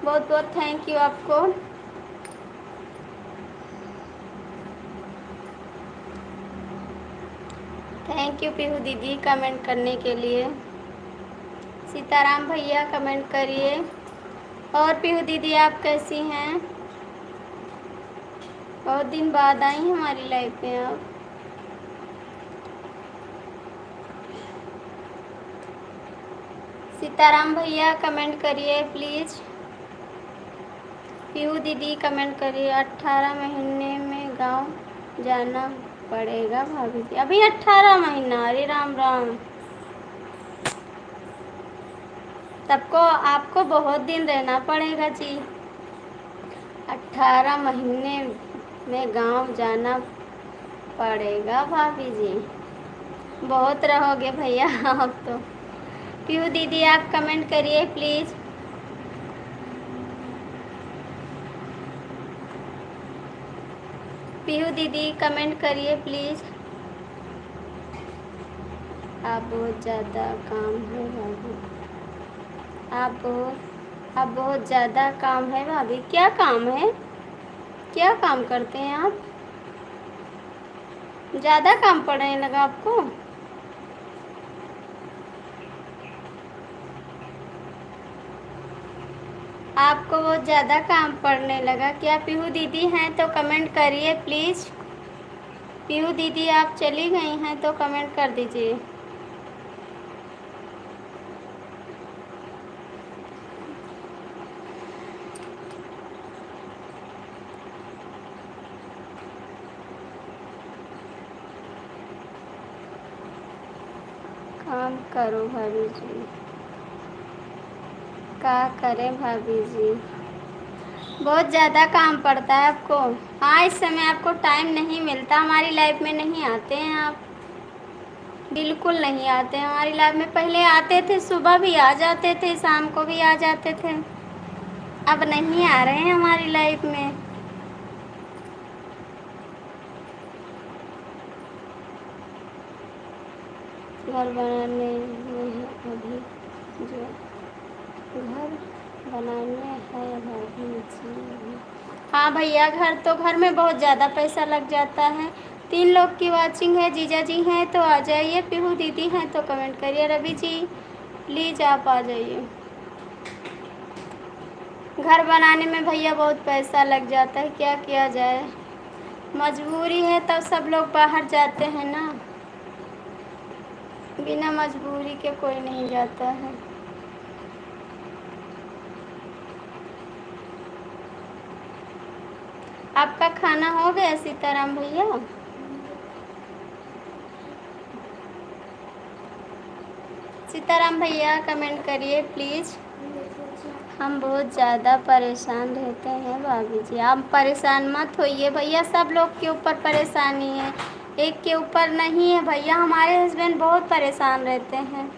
बहुत बहुत थैंक यू आपको। थैंक यू पीहू दीदी कमेंट करने के लिए। सीताराम भैया कमेंट करिए। और पीहू दीदी आप कैसी हैं? बहुत दिन बाद आई हमारी लाइफ में आप। सीताराम भैया कमेंट करिए प्लीज़। पीहू दीदी कमेंट करिए। 18 महीने में गांव जाना पड़ेगा भाभी जी। अभी 18 महीना? अरे राम राम, तब को आपको बहुत दिन रहना पड़ेगा जी। 18 महीने में गांव जाना पड़ेगा भाभी जी, बहुत रहोगे भैया आप तो। पीहू दीदी आप कमेंट करिए प्लीज़। पीहू दीदी कमेंट करिए प्लीज़। आप बहुत ज़्यादा काम है भाभी, आप बहुत ज़्यादा काम है भाभी। क्या काम है, क्या काम करते हैं आप? ज़्यादा काम पड़ने लगा आपको? आपको बहुत ज़्यादा काम पड़ने लगा क्या? पीहू दीदी हैं तो कमेंट करिए प्लीज़। पीहू दीदी आप चली गई हैं तो कमेंट कर दीजिए। काम करो भाभी जी, क्या करें भाभी जी, बहुत ज़्यादा काम पड़ता है आपको। हाँ, इस समय आपको टाइम नहीं मिलता, हमारी लाइफ में नहीं आते हैं आप, बिल्कुल नहीं आते हैं हमारी लाइफ में। पहले आते थे, सुबह भी आ जाते थे, शाम को भी आ जाते थे, अब नहीं आ रहे हैं हमारी लाइफ में। घर बनाने में अभी जो घर बनाने हैं भाभी जी। हाँ भैया, घर में बहुत ज़्यादा पैसा लग जाता है। 3 लोग की वाचिंग है, जीजा जी हैं तो आ जाइए, पीहू दीदी हैं तो कमेंट करिए, रवि जी प्लीज़ आप आ जाइए। घर बनाने में भैया बहुत पैसा लग जाता है, क्या किया जाए, मजबूरी है, तब सब लोग बाहर जाते हैं ना, बिना मजबूरी के कोई नहीं जाता है। आपका खाना हो गया सीताराम भैया? सीताराम भैया कमेंट करिए प्लीज़। हम बहुत ज़्यादा परेशान रहते हैं भाभी जी। आप परेशान मत होइए भैया, सब लोग के ऊपर परेशानी है, एक के ऊपर नहीं है भैया। हमारे हस्बैंड बहुत परेशान रहते हैं,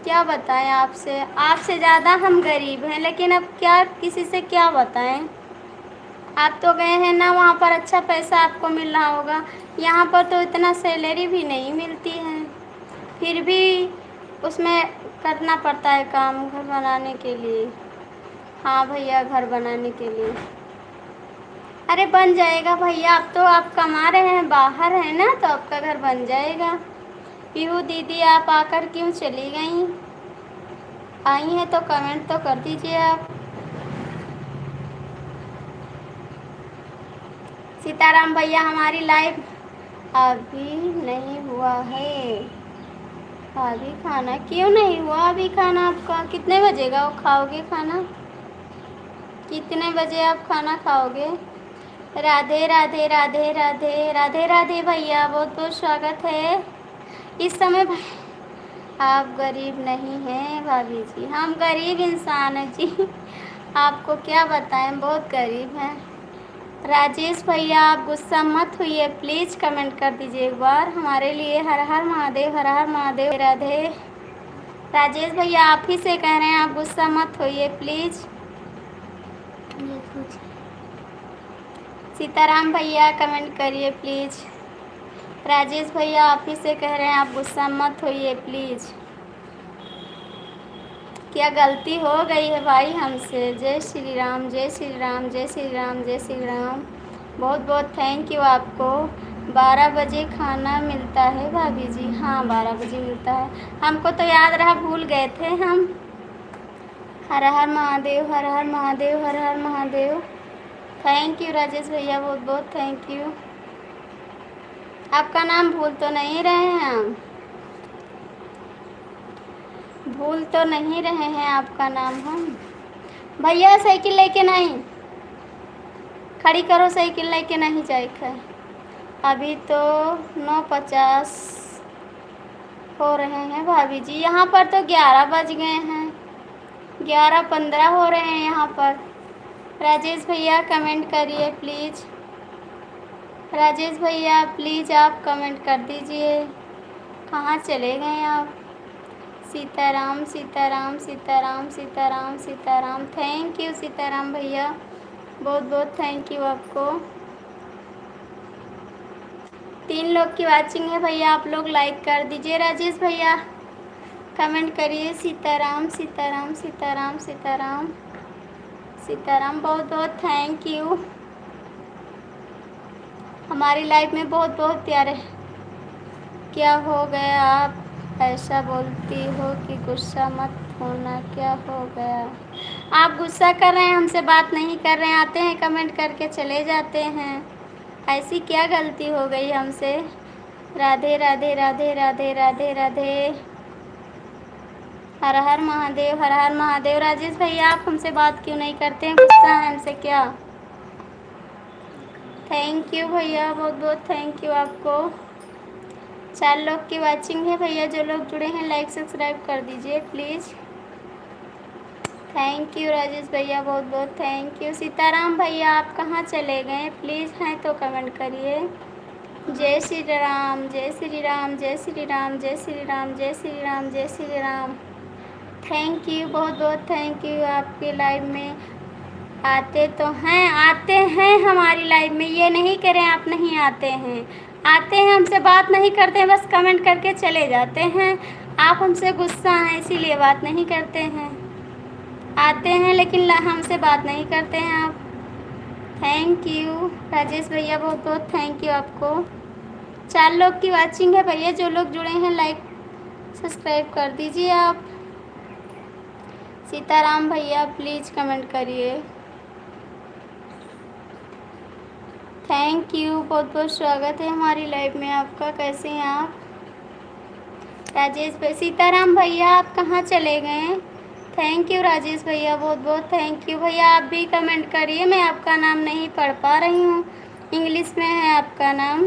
क्या बताएं आपसे, आपसे ज़्यादा हम गरीब हैं, लेकिन अब क्या किसी से क्या बताएं। आप तो गए हैं ना, वहाँ पर अच्छा पैसा आपको मिल रहा होगा, यहाँ पर तो इतना सैलरी भी नहीं मिलती है, फिर भी उसमें करना पड़ता है काम घर बनाने के लिए। हाँ भैया, घर बनाने के लिए। अरे बन जाएगा भैया, अब तो आप कमा रहे हैं, बाहर हैं ना, तो आपका घर बन जाएगा। पीहू दीदी आप आकर क्यों चली गई? आई हैं तो कमेंट तो कर दीजिए आप। सीताराम भैया, हमारी लाइफ अभी नहीं हुआ है अभी। खाना क्यों नहीं हुआ अभी? खाना आपका कितने बजे का खाओगे खाना? कितने बजे आप खाना खाओगे? राधे राधे राधे राधे राधे राधे भैया, बहुत बहुत स्वागत है। इस समय आप गरीब नहीं हैं भाभी जी, हम गरीब इंसान हैं जी, आपको क्या बताएं, बहुत गरीब हैं। राजेश भैया आप गुस्सा मत होइए प्लीज़, कमेंट कर दीजिए एक बार हमारे लिए। हर हर महादेव, हर हर महादेव, राधे। राजेश भैया आप ही से कह रहे हैं, आप गुस्सा मत होइए प्लीज़। सीताराम भैया कमेंट करिए प्लीज़। राजेश भैया आप ही से कह रहे हैं, आप गुस्सा मत होइए प्लीज़। क्या गलती हो गई है भाई हमसे? जय श्री राम, जय श्री राम, जय श्री राम, जय श्री राम। बहुत बहुत थैंक यू आपको। 12 बजे खाना मिलता है भाभी जी? हाँ 12 बजे मिलता है, हमको तो याद रहा, भूल गए थे हम। हर हर महादेव, हर हर महादेव, हर हर महादेव। थैंक यू राजेश भैया, बहुत बहुत थैंक यू। आपका नाम भूल तो नहीं रहे हैं हम? भूल तो नहीं रहे हैं आपका नाम हम? भैया साइकिल लेके नहीं खड़ी करो, साइकिल लेके नहीं जाए। अभी तो 9:50 हो रहे हैं भाभी जी, यहाँ पर तो 11 बज गए हैं, 11:15 हो रहे हैं यहाँ पर। राजेश भैया कमेंट करिए प्लीज़। राजेश भैया प्लीज़ आप कमेंट कर दीजिए, कहाँ चले गए आप। सीताराम सीताराम सीताराम सीताराम सीताराम, थैंक यू सीताराम भैया, बहुत बहुत थैंक यू आपको। 3 लोग की वाचिंग है भैया, आप लोग लाइक कर दीजिए। राजेश भैया कमेंट करिए सीताराम सीताराम सीताराम सीताराम सीताराम, बहुत बहुत थैंक यू। हमारी लाइफ में बहुत बहुत प्यारे। क्या हो गया आप ऐसा बोलती हो कि गुस्सा मत होना, क्या हो गया। आप गुस्सा कर रहे हैं, हमसे बात नहीं कर रहे हैं, आते हैं कमेंट करके चले जाते हैं, ऐसी क्या गलती हो गई हमसे। राधे राधे राधे राधे राधे राधे, हर हर महादेव, हर हर महादेव। राजेश भैया आप हमसे बात क्यों नहीं करते हैं, गुस्सा है हमसे क्या। थैंक यू भैया, बहुत बहुत थैंक यू आपको। 4 लोग की वाचिंग है भैया, जो लोग जुड़े हैं लाइक सब्सक्राइब कर दीजिए प्लीज़। थैंक यू राजेश भैया, बहुत बहुत थैंक यू। सीताराम भैया आप कहाँ चले गए, प्लीज़ हैं तो कमेंट करिए। जय श्री राम जय श्री राम जय श्री राम जय श्री राम जय श्री राम जय श्री राम, थैंक यू, बहुत बहुत थैंक यू। आपके लाइव में आते हैं हमारी लाइव में, ये नहीं करें आप नहीं आते हैं, आते हैं हमसे बात नहीं करते हैं, बस कमेंट करके चले जाते हैं। आप हमसे गुस्सा हैं इसीलिए बात नहीं करते हैं, आते हैं लेकिन हमसे बात नहीं करते हैं आप। थैंक यू राजेश भैया, बहुत बहुत थैंक यू आपको। 4 लोग की वाचिंग है भैया, जो लोग जुड़े हैं लाइक सब्सक्राइब कर दीजिए आप। सीताराम भैया प्लीज़ कमेंट करिए। थैंक यू, बहुत बहुत स्वागत है हमारी लाइव में आपका। कैसे हैं आप राजेश भाई। सीताराम भैया आप कहाँ चले गए। थैंक यू राजेश भैया, बहुत बहुत थैंक यू भैया। आप भी कमेंट करिए, मैं आपका नाम नहीं पढ़ पा रही हूँ, इंग्लिश में है आपका नाम।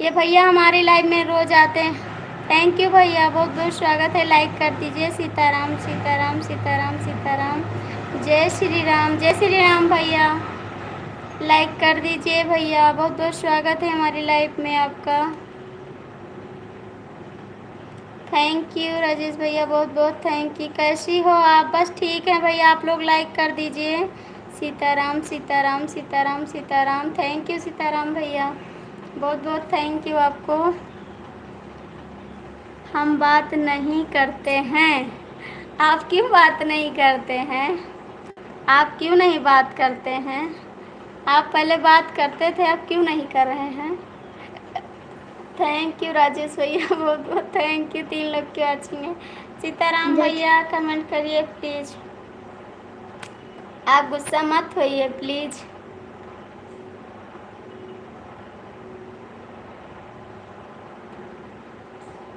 ये भैया हमारी लाइव में रोज़ आते हैं। थैंक यू भैया, बहुत बहुत स्वागत है, लाइक कर दीजिए। सीताराम सीताराम सीताराम सीताराम, जय श्री राम भैया, लाइक कर दीजिए भैया, बहुत बहुत स्वागत है हमारी लाइफ में आपका। थैंक यू राजेश भैया, बहुत बहुत थैंक यू। कैसी हो आप। बस ठीक है भैया, आप लोग लाइक कर दीजिए। सीताराम सीताराम सीताराम सीताराम, थैंक यू सीताराम भैया, बहुत बहुत थैंक यू आपको। हम बात नहीं करते हैं, आप क्यों बात नहीं करते हैं, आप क्यों नहीं बात करते हैं। आप पहले बात करते थे, आप क्यों नहीं कर रहे हैं। थैंक यू राजेश भैया, बहुत बहुत थैंक यू। 3 लोग की वाचिंग है। सीताराम भैया कमेंट करिए प्लीज़, आप गुस्सा मत होइए प्लीज़।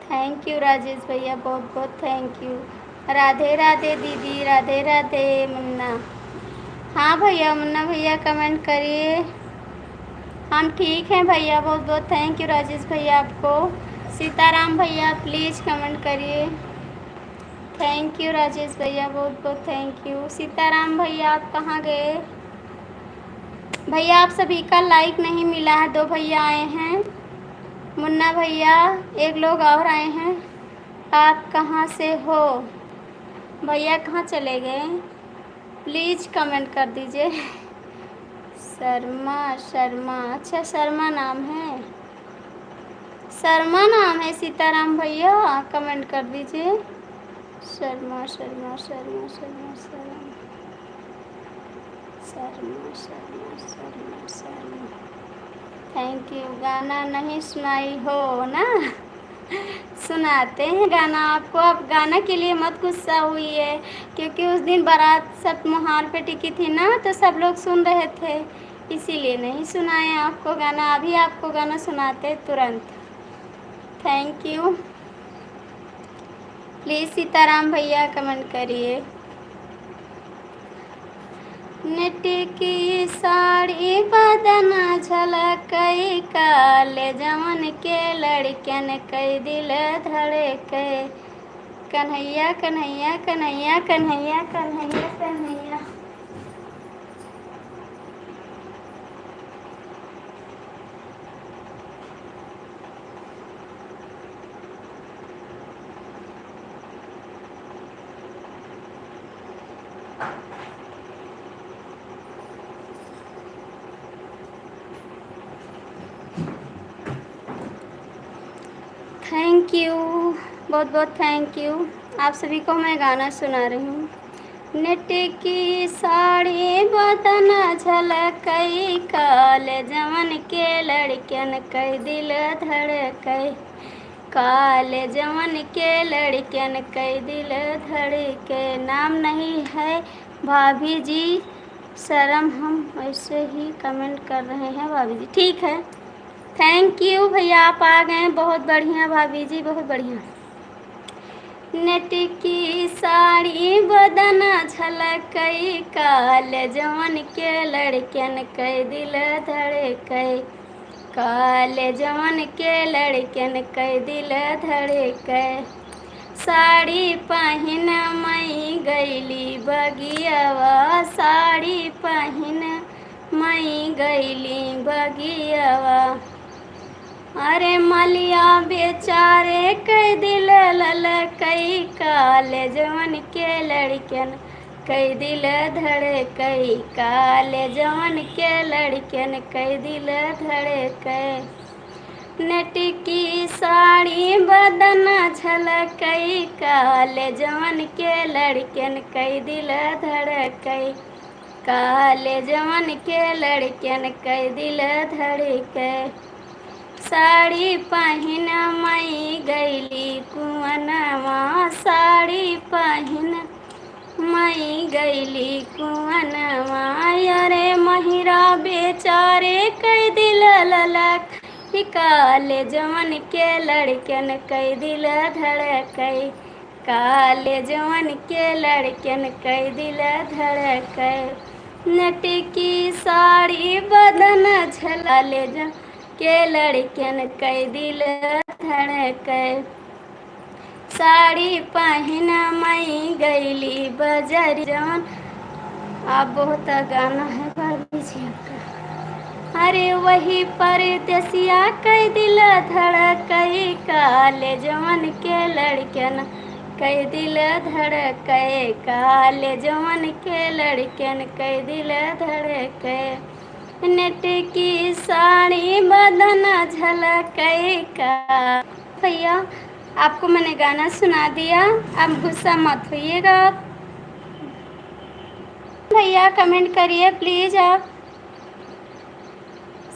थैंक यू राजेश भैया, बहुत बहुत थैंक यू। राधे राधे दीदी, राधे राधे मुन्ना। हाँ भैया, मुन्ना भैया कमेंट करिए। हम ठीक हैं भैया, बहुत बहुत थैंक यू राजेश भैया आपको। सीताराम भैया प्लीज़ कमेंट करिए। थैंक यू राजेश भैया, बहुत बहुत थैंक यू। सीताराम भैया आप कहाँ गए भैया, आप सभी का लाइक नहीं मिला है। 2 भैया आए हैं, मुन्ना भैया, 1 लोग और आए हैं। आप कहाँ से हो भैया, कहाँ चले गए, प्लीज़ कमेंट कर दीजिए। शर्मा, अच्छा शर्मा नाम है, शर्मा नाम है। सीताराम भैया कमेंट कर दीजिए। Sharma Sharma Sharma Sharma Sharma Sharma Sharma Sharma Sharma, thank you. गाना नहीं सुनाई हो ना, सुनाते हैं गाना आपको। आप गाना के लिए मत गुस्सा हुई है, क्योंकि उस दिन बारात सब मोहाल पे टिकी थी ना, तो सब लोग सुन रहे थे, इसीलिए नहीं सुनाए आपको गाना। अभी आपको गाना सुनाते तुरंत। Thank you. प्लीज़ सीताराम भैया कमेंट करिए। नेट की साड़ी बदना झलकई, काले जमन के लड़कन कई दिल धड़के। कन्हैया कन्हैया कन्हैया कन्हैया कन्हैया कन्हैया। थैंक यू, बहुत बहुत थैंक यू। आप सभी को मैं गाना सुना रही हूँ। नेट की साड़ी बदन झलकई, काल जवन के लड़कन कई दिल धड़कई, काल जवन के लड़कन कई दिल धड़के। नाम नहीं है भाभी जी शर्म, हम ऐसे ही कमेंट कर रहे हैं भाभी जी। ठीक है, थैंक यू भैया, आप आ गए, बहुत बढ़िया भाभी जी, बहुत बढ़िया। नेट की साड़ी बदन झलकई, काल जवन के लड़कन कई दिल धड़कई, काल जवन के लड़कन कई दिल धड़कई। साड़ी पहिन मई गईली बगियावा, साड़ी पहिन मई गईली बगियावा। अरे मलिया बेचारे कई दिल ललकई, काल जवन के लड़कन कई दिल धड़कई, काल जवन के लड़कन कई दिल धड़कई। नेट की साड़ी बदन झलकई, काल जवन के लड़कन कई दिल धड़कई, काल जवन के लड़कन कई दिल धड़कई। साड़ी पहिन मई गईली कुंवनवा, साड़ी पहिन मई गईली कुंवनवा। अरे महिरा बेचारे कई दिल ललक, काल जवन के लड़कन कई दिल धड़कई, काल जवन के लड़कन कई दिल धड़कई। नेट की साड़ी बदन झलाले के लड़कन कई दिल धड़कई। साड़ी पहिन मई गईली बजर जवन। आप बहुत गाना है भाभी जी आपका। अरे वही परदेसिया कई दिल धड़कई, काल जवन के लड़कन कई दिल धड़कई, काल जवन के लड़कन कई दिल धड़कई। नेट की साड़ी बदन झलकई का। भैया आपको मैंने गाना सुना दिया, अब गुस्सा मत होइएगा। भैया कमेंट करिए प्लीज़। आप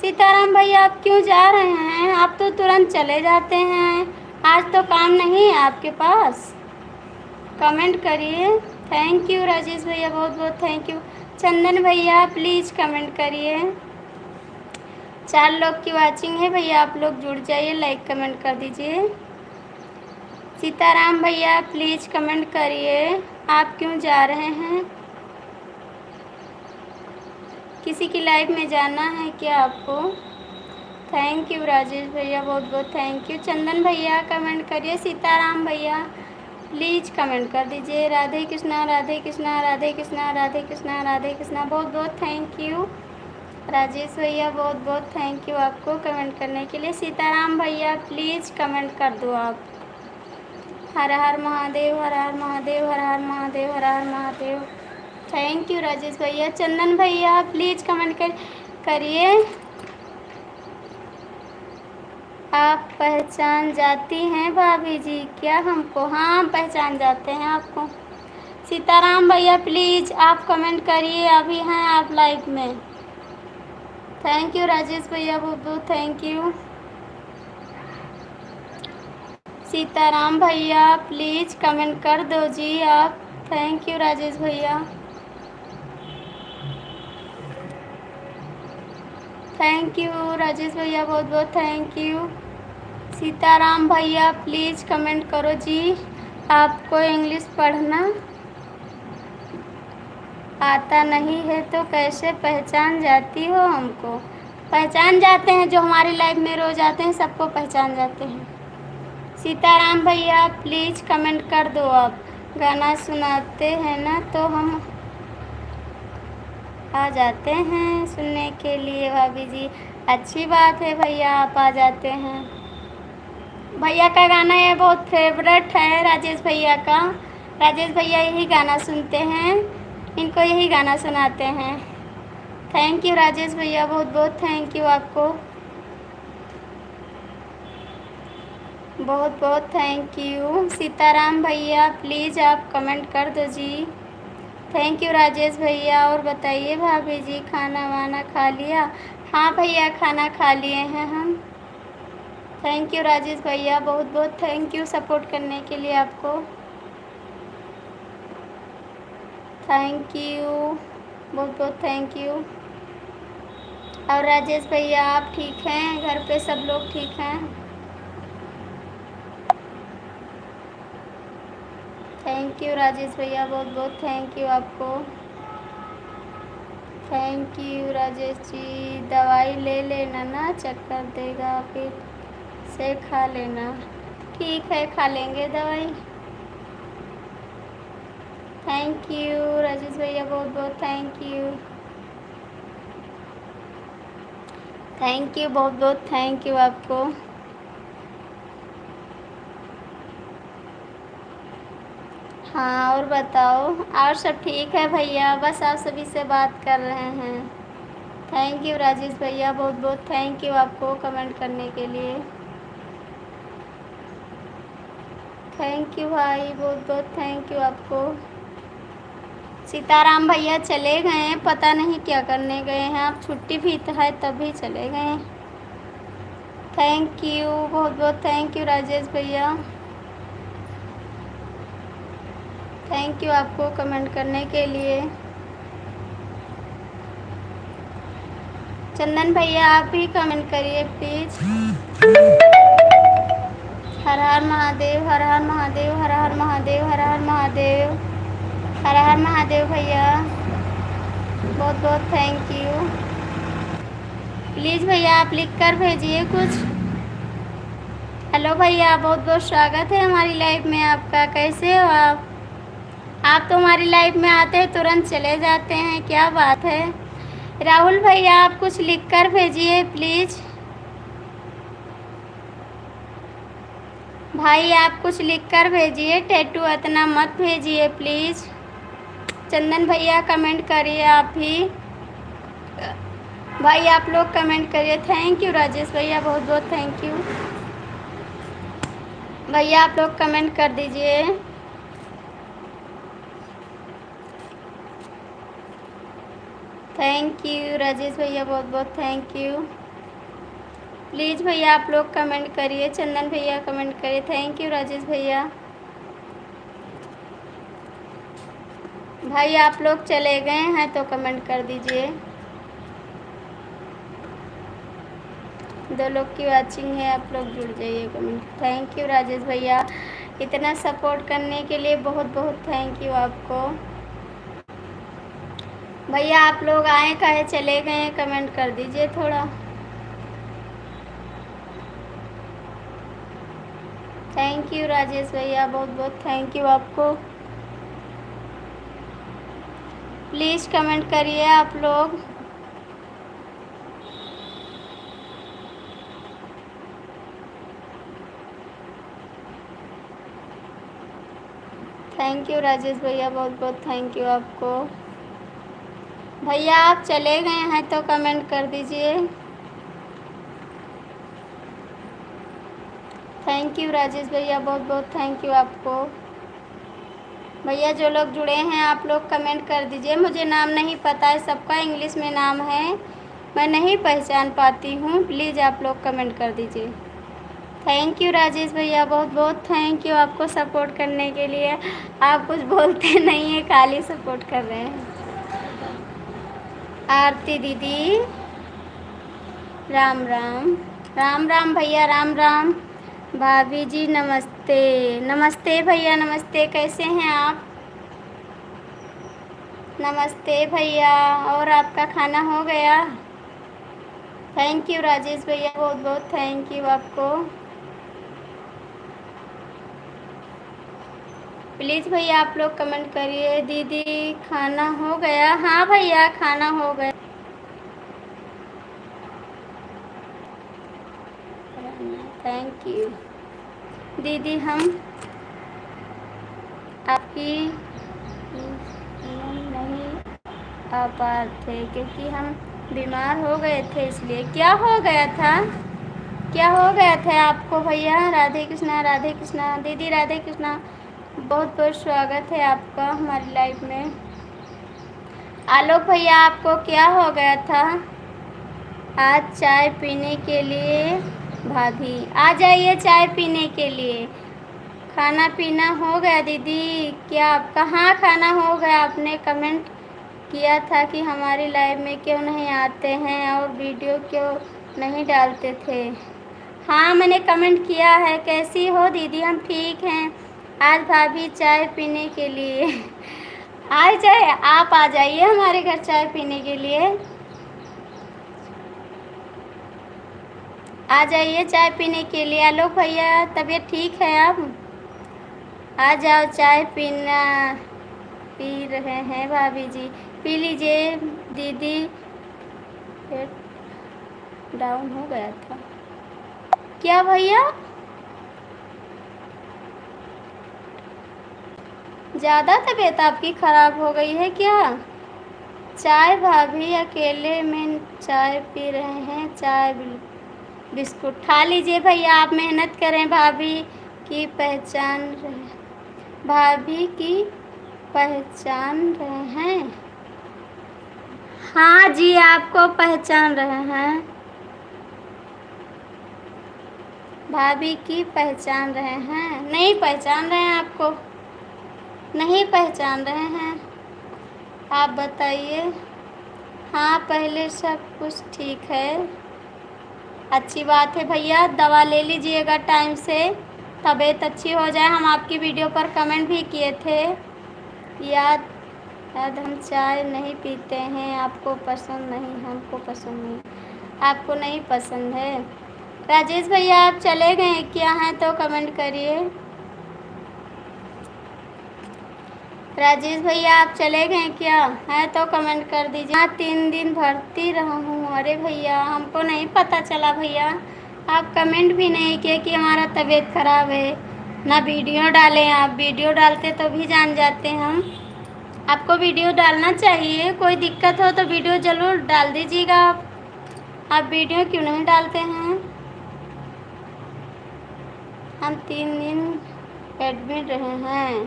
सीताराम भैया आप क्यों जा रहे हैं? आप तो तुरंत चले जाते हैं, आज तो काम नहीं है आपके पास। कमेंट करिए। थैंक यू राजेश भैया, बहुत बहुत थैंक यू। चंदन भैया प्लीज़ कमेंट करिए। 4 लोग की वाचिंग है भैया, आप लोग जुड़ जाइए, लाइक कमेंट कर दीजिए। सीताराम भैया प्लीज़ कमेंट करिए, आप क्यों जा रहे हैं? किसी की लाइव में जाना है क्या आपको? थैंक यू राजेश भैया, बहुत बहुत थैंक यू। चंदन भैया कमेंट करिए। सीताराम भैया प्लीज़ कमेंट कर दीजिए। राधे कृष्णा राधे कृष्णा राधे कृष्णा राधे कृष्णा राधे कृष्णा, बहुत बहुत थैंक यू। राजेश भैया बहुत बहुत थैंक यू आपको कमेंट करने के लिए। सीताराम भैया प्लीज़ कमेंट कर दो आप। हर हर महादेव, हर हर महादेव, हर हर महादेव, हर हर महादेव। थैंक यू राजेश भैया। चंदन भैया प्लीज़ कमेंट करिए। आप पहचान जाती हैं भाभी जी क्या हमको? हाँ पहचान जाते हैं आपको। सीताराम भैया प्लीज़ आप कमेंट करिए, अभी हैं आप लाइव में। थैंक यू राजेश भैया, बहुत बहुत थैंक यू। सीताराम भैया प्लीज़ कमेंट कर दो जी आप। थैंक यू राजेश भैया, थैंक यू राजेश भैया, बहुत बहुत थैंक यू। सीताराम भैया प्लीज़ कमेंट करो जी। आपको इंग्लिश पढ़ना आता नहीं है तो कैसे पहचान जाती हो हमको? पहचान जाते हैं, जो हमारी लाइफ में रोज़ आते हैं सबको पहचान जाते हैं। सीताराम भैया प्लीज़ कमेंट कर दो आप। गाना सुनाते हैं ना तो हम आ जाते हैं सुनने के लिए भाभी जी। अच्छी बात है भैया, आप आ जाते हैं। भैया का गाना ये बहुत फेवरेट है राजेश भैया का। राजेश भैया यही गाना सुनते हैं, इनको यही गाना सुनाते हैं। थैंक यू राजेश भैया, बहुत बहुत थैंक यू आपको। बहुत बहुत थैंक यू सीताराम भैया, प्लीज़ आप कमेंट कर दो जी। थैंक यू राजेश भैया। और बताइए भाभी जी, खाना वाना खा लिया? हाँ भैया, खाना खा लिए हैं हम। थैंक यू राजेश भैया, बहुत बहुत थैंक यू सपोर्ट करने के लिए आपको। थैंक यू, बहुत बहुत थैंक यू। और राजेश भैया आप ठीक हैं? घर पे सब लोग ठीक हैं? थैंक यू राजेश भैया, बहुत बहुत थैंक यू आपको। Thank you Rajesh ji. दवाई ले लेना ना, चक्कर देगा, फिर से खा लेना। ठीक है, खा लेंगे दवाई। थैंक यू राजेश भैया, बहुत बहुत थैंक यू। थैंक यू, बहुत बहुत थैंक यू आपको। हाँ, और बताओ? और सब ठीक है भैया, बस आप सभी से बात कर रहे हैं। थैंक यू राजेश भैया, बहुत बहुत थैंक यू आपको कमेंट करने के लिए। थैंक यू भाई, बहुत बहुत थैंक यू आपको। सीताराम भैया चले गए हैं, पता नहीं क्या करने गए हैं। आप छुट्टी भी तो है तभी चले गए। थैंक यू, बहुत बहुत थैंक यू राजेश भैया। थैंक यू आपको कमेंट करने के लिए। चंदन भैया आप भी कमेंट करिए प्लीज़। हर हर महादेव, हर हर महादेव, हर हर महादेव, हर हर महादेव, हर हर महादेव भैया, बहुत बहुत थैंक यू। प्लीज़ भैया आप लिख कर भेजिए कुछ। हेलो भैया, बहुत बहुत स्वागत है हमारी लाइफ में आपका। कैसे हो आप? आप तो हमारी लाइफ में आते हैं तुरंत चले जाते हैं, क्या बात है? राहुल भैया आप कुछ लिख कर भेजिए प्लीज़। भाई आप कुछ लिख कर भेजिए, टैटू इतना मत भेजिए प्लीज़। चंदन भैया कमेंट करिए आप भी। भाई आप लोग कमेंट करिए। थैंक यू राजेश भैया, बहुत बहुत थैंक यू। भैया आप लोग कमेंट कर दीजिए। थैंक यू राजेश भैया, बहुत बहुत थैंक यू। प्लीज़ भैया आप लोग कमेंट करिए। चंदन भैया कमेंट करिए। थैंक यू राजेश भैया। भाई आप लोग चले गए हैं तो कमेंट कर दीजिए। 2 लोग की वाचिंग है, आप लोग जुड़ जाइए कमेंट। थैंक यू राजेश भैया, इतना सपोर्ट करने के लिए बहुत बहुत थैंक यू आपको। भैया आप लोग आए काहे चले गए, कमेंट कर दीजिए थोड़ा। थैंक यू राजेश भैया, बहुत बहुत थैंक यू आपको। प्लीज़ कमेंट करिए आप लोग। थैंक यू राजेश भैया, बहुत बहुत थैंक यू आपको। भैया आप चले गए हैं तो कमेंट कर दीजिए। थैंक यू राजेश भैया, बहुत बहुत थैंक यू आपको। भैया जो लोग जुड़े हैं आप लोग कमेंट कर दीजिए। मुझे नाम नहीं पता है, सबका इंग्लिश में नाम है, मैं नहीं पहचान पाती हूँ। प्लीज़ आप लोग कमेंट कर दीजिए। थैंक यू राजेश भैया, बहुत बहुत थैंक यू आपको सपोर्ट करने के लिए। आप कुछ बोलते नहीं हैं, खाली सपोर्ट कर रहे हैं। आरती दीदी राम राम। राम राम भैया, राम राम। भाभी जी नमस्ते। नमस्ते भैया, नमस्ते। कैसे हैं आप? नमस्ते भैया। और आपका खाना हो गया? थैंक यू राजेश भैया, बहुत बहुत थैंक यू आपको। प्लीज़ भैया आप लोग कमेंट करिए। दीदी खाना हो गया? हाँ भैया खाना हो गया। थैंक यू दीदी। हम आपकी नहीं आ पाए थे क्योंकि हम बीमार हो गए थे, इसलिए। क्या हो गया था? क्या हो गया था आपको भैया? राधे कृष्णा, राधे कृष्णा। दीदी राधे कृष्णा, बहुत बहुत स्वागत है आपका हमारी लाइफ में। आलोक भैया, आपको क्या हो गया था? आज चाय पीने के लिए भाभी आ जाइए, चाय पीने के लिए। खाना पीना हो गया दीदी? क्या आपका? हाँ, खाना हो गया। आपने कमेंट किया था कि हमारी लाइव में क्यों नहीं आते हैं और वीडियो क्यों नहीं डालते थे। हाँ, मैंने कमेंट किया है। कैसी हो दीदी? हम ठीक हैं। आज भाभी चाय पीने के लिए आ जाए, आप आ जाइए हमारे घर चाय पीने के लिए। आ जाइए चाय पीने के लिए। आलोक भैया, तबीयत ठीक है? आप आ जाओ, चाय पीना। पी रहे हैं भाभी जी? पी लीजिए दीदी। पेट डाउन हो गया था क्या भैया? ज़्यादा तबीयत आपकी ख़राब हो गई है क्या? चाय भाभी अकेले में चाय पी रहे हैं। चाय बिस्कुट खा लीजिए भैया। आप मेहनत करें, भाभी की पहचान रहे, भाभी की पहचान रहे हैं। हाँ जी, आपको पहचान रहे हैं। भाभी की पहचान रहे हैं? नहीं पहचान रहे हैं आपको, नहीं पहचान रहे हैं। आप बताइए। हाँ, पहले सब कुछ ठीक है। अच्छी बात है भैया, दवा ले लीजिएगा टाइम से, तबीयत अच्छी हो जाए। हम आपकी वीडियो पर कमेंट भी किए थे। याद हम चाय नहीं पीते हैं। आपको पसंद नहीं, हमको पसंद नहीं। आपको नहीं पसंद है? राजेश भैया, आप चले गए क्या हैं तो कमेंट करिए। राजेश भैया, आप चले गए क्या है तो कमेंट कर दीजिए। हाँ, 3 दिन भरती रहा हूँ। अरे भैया, हमको नहीं पता चला भैया। आप कमेंट भी नहीं किए कि हमारा तबीयत ख़राब है, ना वीडियो डालें। आप वीडियो डालते तो भी जान जाते हम। आपको वीडियो डालना चाहिए। कोई दिक्कत हो तो वीडियो ज़रूर डाल दीजिएगा। आप वीडियो क्यों नहीं डालते हैं? हम 3 दिन एडमिट रहे हैं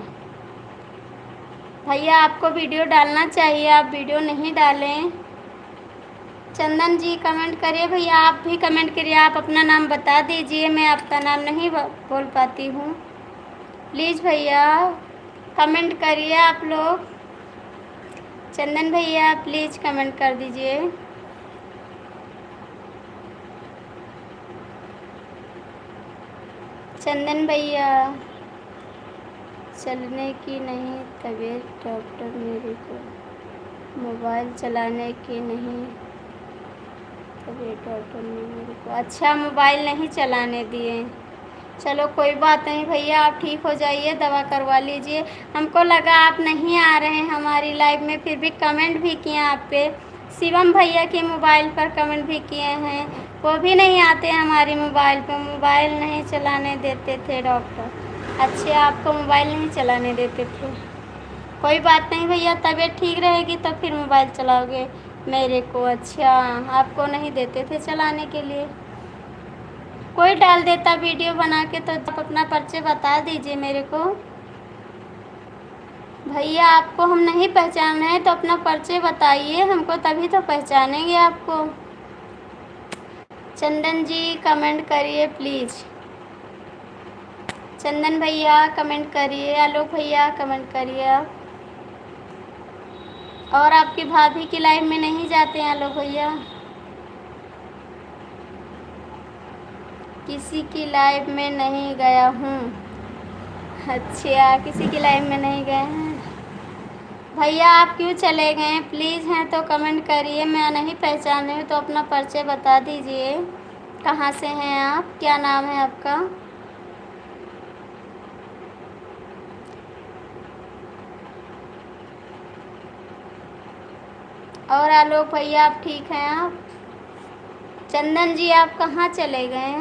भैया। आपको वीडियो डालना चाहिए, आप वीडियो नहीं डालें। चंदन जी कमेंट करिए भैया, आप भी कमेंट करिए। आप अपना नाम बता दीजिए, मैं आपका नाम नहीं बोल पाती हूँ। प्लीज़ भैया कमेंट करिए आप लोग। चंदन भैया प्लीज़ कमेंट कर दीजिए। चंदन भैया, चलने की नहीं तबीयत, डॉक्टर मेरे को मोबाइल चलाने की नहीं तबीयत, डॉक्टर ने मेरे को। अच्छा, मोबाइल नहीं चलाने दिए। चलो कोई बात नहीं भैया, आप ठीक हो जाइए, दवा करवा लीजिए। हमको लगा आप नहीं आ रहे हैं हमारी लाइव में, फिर भी कमेंट भी किए आप पे। शिवम भैया के मोबाइल पर कमेंट भी किए हैं, वो भी नहीं आते हमारी मोबाइल पर। मोबाइल नहीं चलाने देते थे डॉक्टर। अच्छे, आपको मोबाइल नहीं चलाने देते थे। कोई बात नहीं भैया, तबीयत ठीक रहेगी तो फिर मोबाइल चलाओगे मेरे को। अच्छा, आपको नहीं देते थे चलाने के लिए। कोई डाल देता वीडियो बना के, तो आप अपना परिचय बता दीजिए मेरे को। भैया आपको हम नहीं पहचान रहे हैं तो अपना परिचय बताइए हमको, तभी तो पहचानेंगे आपको। चंदन जी कमेंट करिए प्लीज़। चंदन भैया कमेंट करिए। आलोक भैया कमेंट करिए आप। और आपकी भाभी की लाइफ में नहीं जाते हैं आलोक भैया? किसी की लाइफ में नहीं गया हूँ। अच्छा, किसी की लाइफ में नहीं गए हैं भैया। आप क्यों चले गए? प्लीज़ हैं तो कमेंट करिए। मैं नहीं पहचान रही हूँ तो अपना परिचय बता दीजिए। कहाँ से हैं आप? क्या नाम है आपका? और आलोक भैया आप ठीक हैं? आप चंदन जी आप कहाँ चले गए?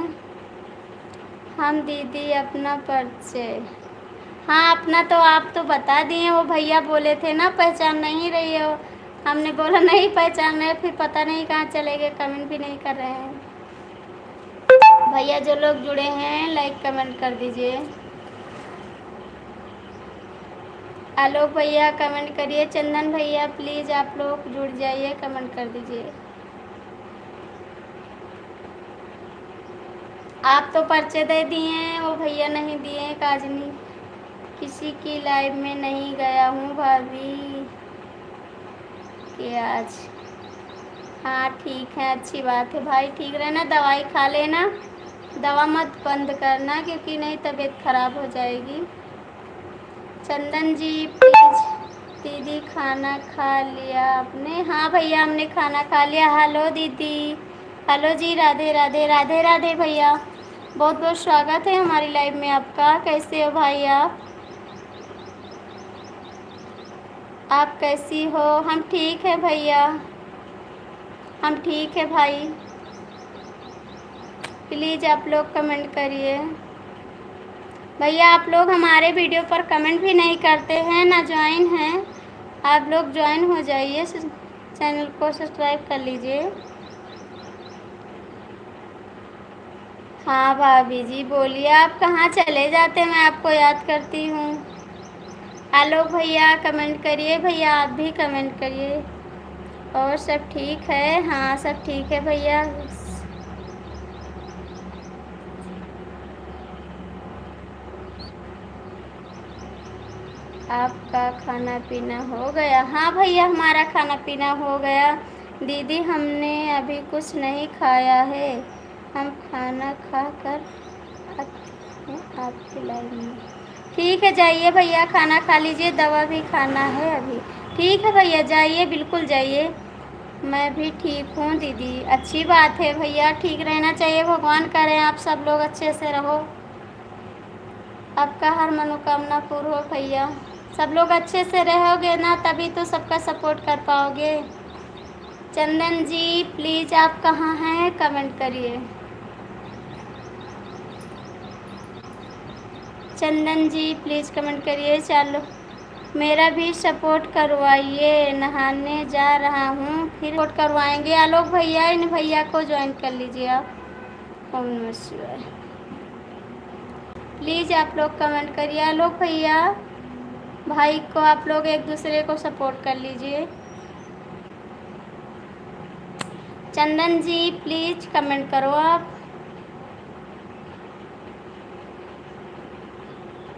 हम दीदी अपना परिचय, हाँ अपना तो आप तो बता दिए। वो भैया बोले थे ना पहचान नहीं रही हो, हमने बोला नहीं पहचान रहे, फिर पता नहीं कहाँ चले गए, कमेंट भी नहीं कर रहे हैं। भैया जो लोग जुड़े हैं लाइक कमेंट कर दीजिए। आलोक भैया कमेंट करिए। चंदन भैया प्लीज़ आप लोग जुड़ जाइए, कमेंट कर दीजिए। आप तो पर्चे दे दिए हैं, वो भैया नहीं दिए। काजनी किसी की लाइव में नहीं गया हूँ भाभी कि आज। हाँ ठीक है, अच्छी बात है भाई, ठीक रहना, दवाई खा लेना, दवा मत बंद करना क्योंकि नहीं तबीयत खराब हो जाएगी। चंदन जी प्लीज़। दीदी खाना खा लिया आपने? हाँ भैया हमने खाना खा लिया। हेलो दीदी। हेलो जी, राधे राधे। राधे राधे भैया, बहुत बहुत स्वागत है हमारी लाइव में आपका। कैसे हो भाई आप कैसी हो? हम ठीक है भैया, हम ठीक है भाई। प्लीज़ आप लोग कमेंट करिए। भैया आप लोग हमारे वीडियो पर कमेंट भी नहीं करते हैं, ना ज्वाइन हैं। आप लोग ज्वाइन हो जाइए, चैनल को सब्सक्राइब कर लीजिए। हाँ भाभी जी बोलिए, आप कहाँ चले जाते हैं, मैं आपको याद करती हूँ। आलोक भैया कमेंट करिए, भैया आप भी कमेंट करिए। और सब ठीक है? हाँ सब ठीक है भैया। आपका खाना पीना हो गया? हाँ भैया हमारा खाना पीना हो गया। दीदी हमने अभी कुछ नहीं खाया है, हम खाना खा कर आते हैं आपकी लाइव में। ठीक है जाइए भैया, खाना खा लीजिए, दवा भी खाना है अभी। ठीक है भैया जाइए, बिल्कुल जाइए। मैं भी ठीक हूँ दीदी। अच्छी बात है भैया, ठीक रहना चाहिए। भगवान करें आप सब लोग अच्छे से रहो, आपका हर मनोकामना पूर्ण हो भैया। सब लोग अच्छे से रहोगे ना तभी तो सबका सपोर्ट कर पाओगे। चंदन जी प्लीज़ आप कहाँ हैं, कमेंट करिए। चंदन जी प्लीज़ कमेंट करिए। चलो मेरा भी सपोर्ट करवाइए, नहाने जा रहा हूँ, फिर सपोर्ट करवाएंगे। आलोक भैया इन भैया को ज्वाइन कर लीजिए आप। ओम नमः शिवाय। प्लीज़ आप लोग कमेंट करिए। आलोक भैया भाई को आप लोग एक दूसरे को सपोर्ट कर लीजिए। चंदन जी प्लीज़ कमेंट करो आप।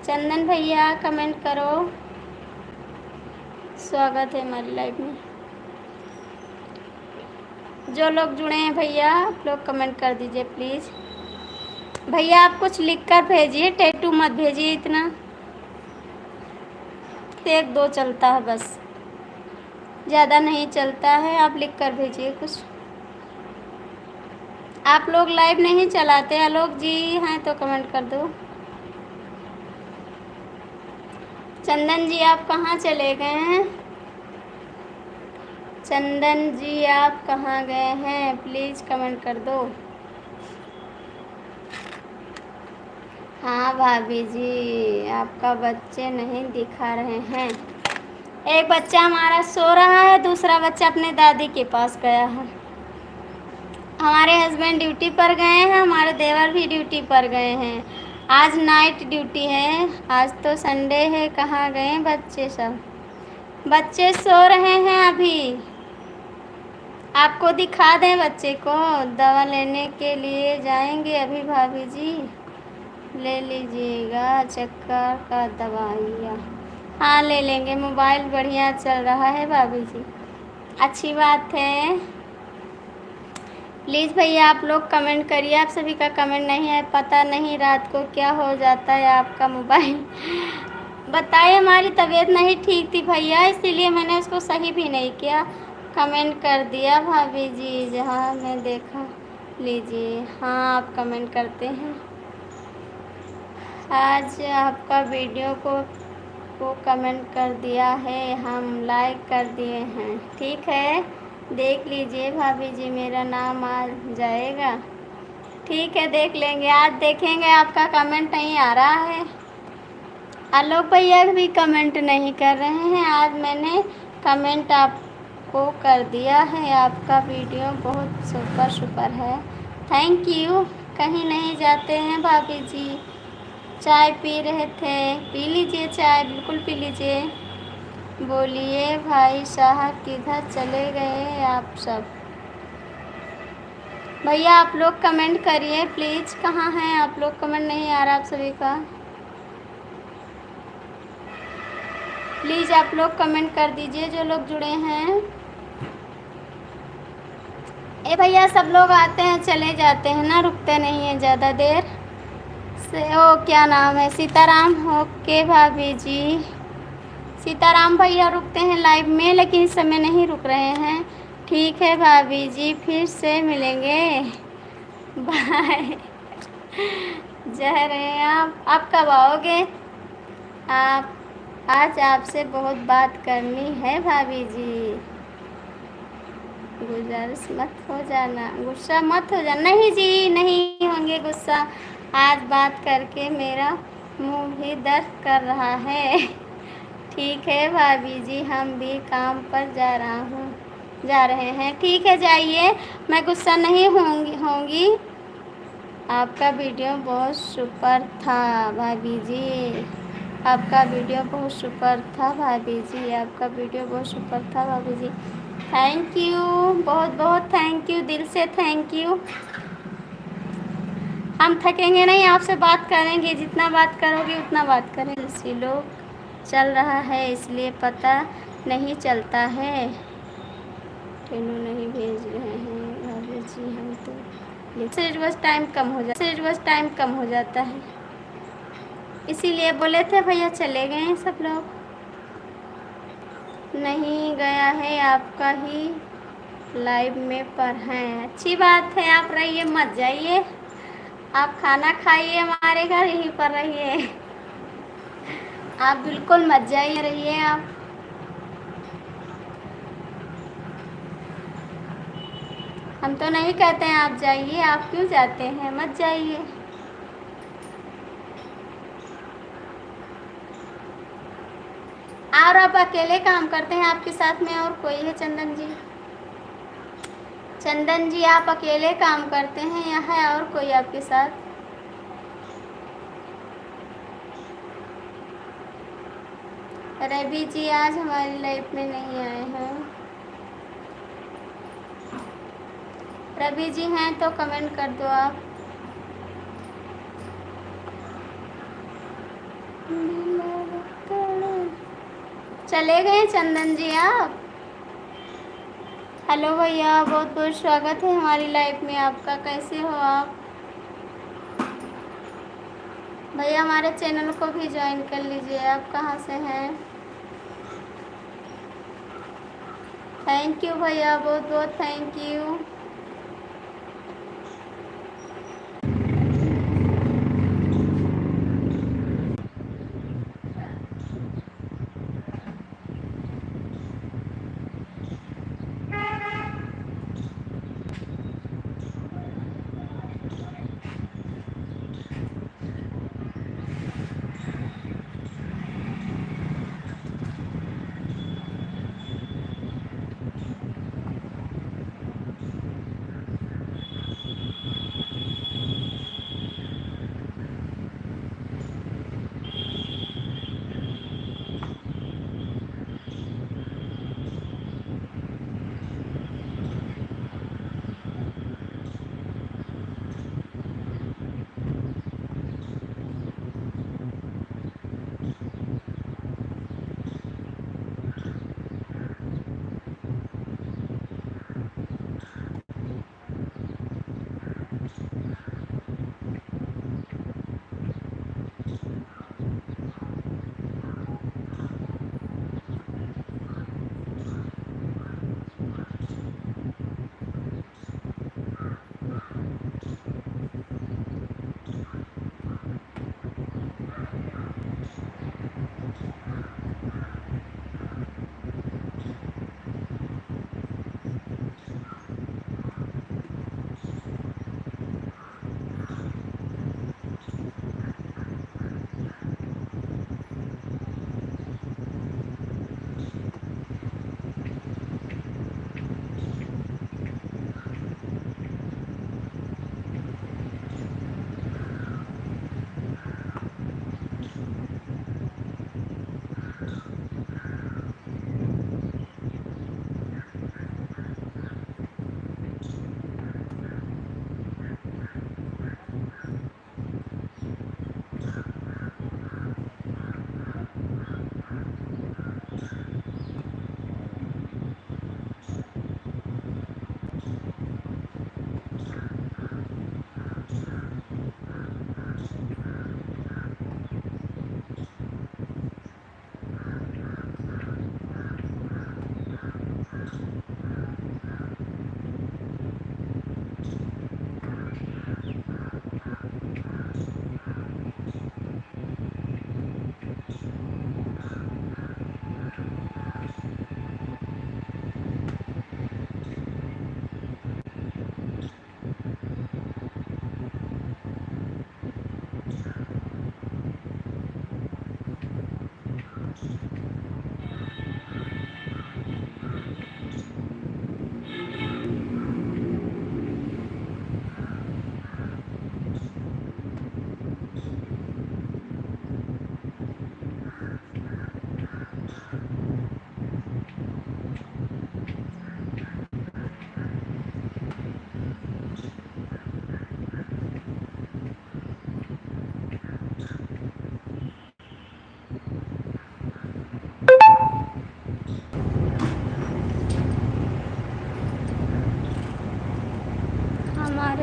चंदन भैया कमेंट करो। स्वागत है हमारी लाइव में। जो लोग जुड़े हैं भैया आप लोग कमेंट कर दीजिए प्लीज़। भैया आप कुछ लिख कर भेजिए, टैटू मत भेजिए इतना, एक दो चलता है बस, ज़्यादा नहीं चलता है। आप लिख कर भेजिए कुछ। आप लोग लाइव नहीं चलाते आलोक जी हैं तो कमेंट कर दो। चंदन जी आप कहाँ चले गए हैं? चंदन जी आप कहाँ गए हैं, प्लीज़ कमेंट कर दो। हाँ भाभी जी आपका बच्चे नहीं दिखा रहे हैं। एक बच्चा हमारा सो रहा है, दूसरा बच्चा अपने दादी के पास गया है। हमारे हस्बैंड ड्यूटी पर गए हैं, हमारे देवर भी ड्यूटी पर गए हैं। आज नाइट ड्यूटी है, आज तो संडे है। कहाँ गए बच्चे सब? बच्चे सो रहे हैं अभी। आपको दिखा दें बच्चे को? दवा लेने के लिए जाएंगे अभी भाभी जी, ले लीजिएगा चक्कर का दवाइयाँ। हाँ ले लेंगे, मोबाइल बढ़िया चल रहा है भाभी जी, अच्छी बात है। प्लीज़ भैया आप लोग कमेंट करिए। आप सभी का कमेंट नहीं है, पता नहीं रात को क्या हो जाता है आपका मोबाइल। बताइए, हमारी तबीयत नहीं ठीक थी भैया, इसीलिए मैंने उसको सही भी नहीं किया। कमेंट कर दिया भाभी जी, जहाँ मैं देखा लीजिए। हाँ आप कमेंट करते हैं। आज आपका वीडियो को कमेंट कर दिया है, हम लाइक कर दिए हैं। ठीक है देख लीजिए भाभी जी, मेरा नाम आ जाएगा। ठीक है देख लेंगे, आज देखेंगे। आपका कमेंट नहीं आ रहा है। आलोक भैया भी कमेंट नहीं कर रहे हैं। आज मैंने कमेंट आपको कर दिया है। आपका वीडियो बहुत सुपर है, थैंक यू। कहीं नहीं जाते हैं भाभी जी, चाय पी रहे थे। पी लीजिए चाय, बिल्कुल पी लीजिए। बोलिए भाई साहब, किधर चले गए आप सब? भैया आप लोग कमेंट करिए प्लीज़, कहाँ हैं आप लोग? कमेंट नहीं आ रहा आप सभी का। प्लीज़ आप लोग कमेंट कर दीजिए जो लोग जुड़े हैं। ए भैया, सब लोग आते हैं चले जाते हैं ना, रुकते नहीं हैं ज़्यादा देर से। ओ क्या नाम है, सीताराम हो के भाभी जी? सीताराम भैया रुकते हैं लाइव में, लेकिन इस समय नहीं रुक रहे हैं। ठीक है भाभी जी, फिर से मिलेंगे, बाय। जा रहे हैं आप कब आओगे? आप आज आपसे बहुत बात करनी है भाभी जी। गुजारिश मत हो जाना, गुस्सा मत हो जाना। नहीं जी, नहीं होंगे गुस्सा। आज बात करके मेरा मुंह भी दर्द कर रहा है। ठीक है भाभी जी, हम भी काम पर जा रहे हैं। ठीक है जाइए, मैं गुस्सा नहीं होंगी। आपका वीडियो बहुत सुपर था भाभी जी, आपका वीडियो बहुत सुपर था भाभी जी, आपका वीडियो बहुत सुपर था भाभी जी। थैंक यू, बहुत बहुत थैंक यू, दिल से थैंक यू। हम थकेंगे नहीं, आपसे बात करेंगे, जितना बात करोगे उतना बात करेंगे। इसी लोग चल रहा है इसलिए पता नहीं चलता है। ट्रेनों नहीं भेज रहे हैं भाभी जी, हम तो सिर्फ बस टाइम कम हो जाता है, इसीलिए बोले थे भैया चले गए हैं सब लोग। नहीं गया है, आपका ही लाइव में पर हैं। अच्छी बात है, आप रहिए, मत जाइए। आप खाना खाइए, हमारे घर यहीं पर रहिए। आप बिल्कुल मत जाइए, रहिए आप। हम तो नहीं कहते हैं आप जाइए, आप क्यों जाते हैं? मत जाइए। और आप अकेले काम करते हैं, आपके साथ में और कोई है? चंदन जी, चंदन जी आप अकेले काम करते हैं या है और कोई आपके साथ? रवि जी आज हमारी लाइफ में नहीं आए हैं। रवि जी हैं तो कमेंट कर दो आप। चले गए चंदन जी आप? हेलो भैया, बहुत बहुत स्वागत है हमारी लाइफ में आपका। कैसे हो आप भैया? हमारे चैनल को भी ज्वाइन कर लीजिए। आप कहाँ से हैं? थैंक यू भैया, बहुत बहुत थैंक यू।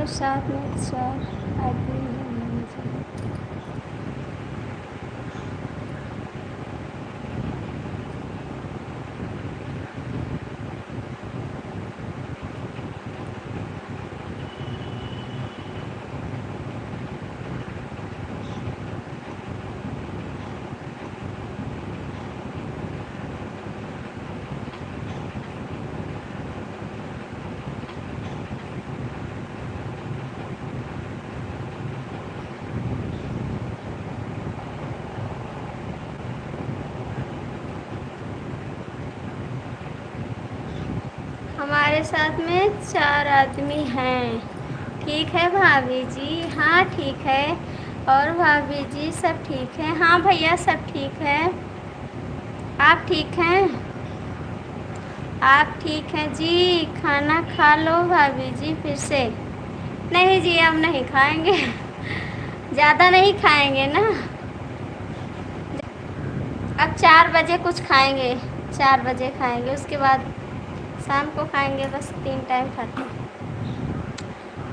साथ में 4 आदमी हैं। हमारे साथ में 4 आदमी हैं। ठीक है भाभी जी? हाँ ठीक है। और भाभी जी सब ठीक है? हाँ भैया सब ठीक है। आप ठीक हैं? आप ठीक हैं जी? खाना खा लो भाभी जी फिर से। नहीं जी अब नहीं खाएंगे। ज़्यादा नहीं खाएंगे ना। अब 4 बजे कुछ खाएंगे। 4 बजे खाएंगे, उसके बाद शाम को खाएंगे। बस 3 टाइम खाते हैं।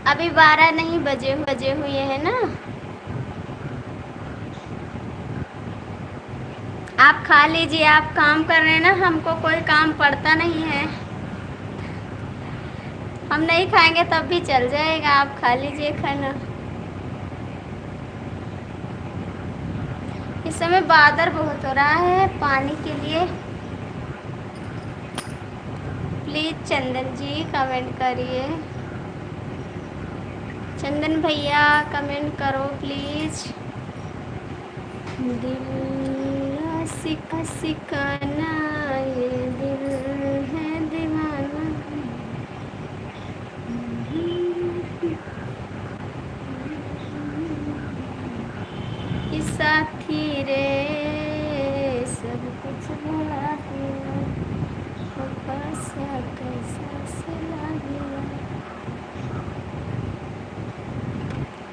अभी 12 नहीं बजे हुए हैं ना। आप खा लीजिए। आप काम कर रहे हैं ना, हमको कोई काम पड़ता नहीं है। हम नहीं खाएंगे तब भी चल जाएगा। आप खा लीजिए खाना। इस समय बादल बहुत हो रहा है पानी के लिए। प्लीज़ चंदन जी कमेंट करिए। चंदन भैया कमेंट करो प्लीज़। दिल सिकाना ये दिल है दीवाना। इस साथी रे सब कुछ भुला दिया। कैसा सिला दिया।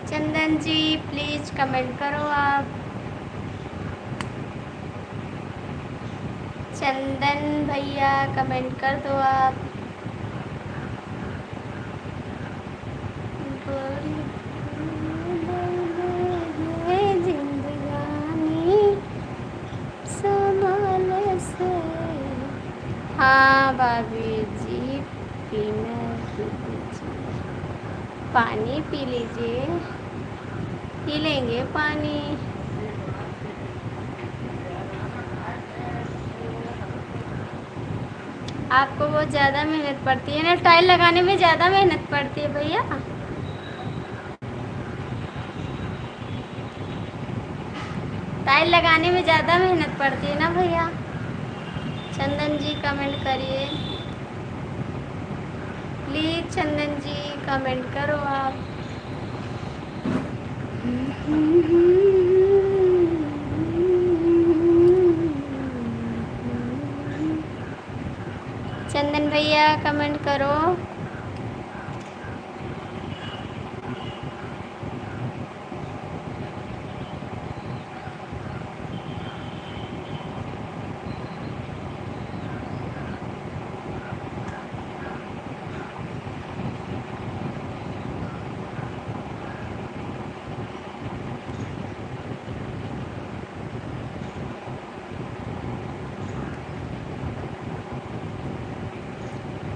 चंदन जी प्लीज़ कमेंट करो आप। चंदन भैया कमेंट कर दो आप। जिंदगानी संभाल से। हाँ भाभी जी पीना लीजिए। पानी पी लीजिए। पी लेंगे पानी। आपको बहुत ज़्यादा मेहनत पड़ती है ना, टाइल लगाने में ज़्यादा मेहनत पड़ती है भैया। टाइल लगाने में ज़्यादा मेहनत पड़ती है ना भैया। चंदन जी कमेंट करिए प्लीज़। चंदन जी कमेंट करो आप। चंदन भैया कमेंट करो।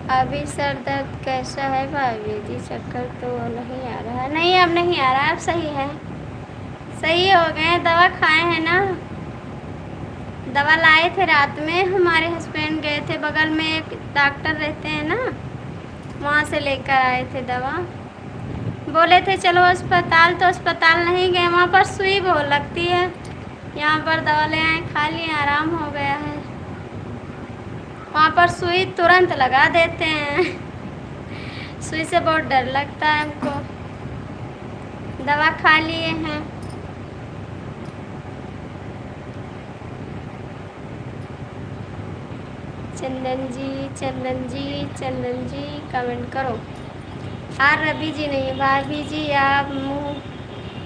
अभी सर दर्द कैसा है भाभी जी? चक्कर तो नहीं आ रहा है। नहीं अब नहीं आ रहा है, अब सही है। सही हो गए। दवा खाए हैं ना। दवा लाए थे रात में। हमारे हस्बैंड गए थे, बगल में एक डॉक्टर रहते हैं ना, वहाँ से लेकर आए थे दवा। बोले थे चलो अस्पताल, तो अस्पताल नहीं गए। वहाँ पर सुई बहुत लगती है। यहाँ पर दवा ले आए, खा लिए, आराम हो गया है। वहाँ पर सुई तुरंत लगा देते हैं। सुई से बहुत डर लगता है हमको। दवा खा लिए हैं। चंदन जी चंदन जी चंदन जी कमेंट करो। और रवि जी नहीं, भाभी जी आप मुंह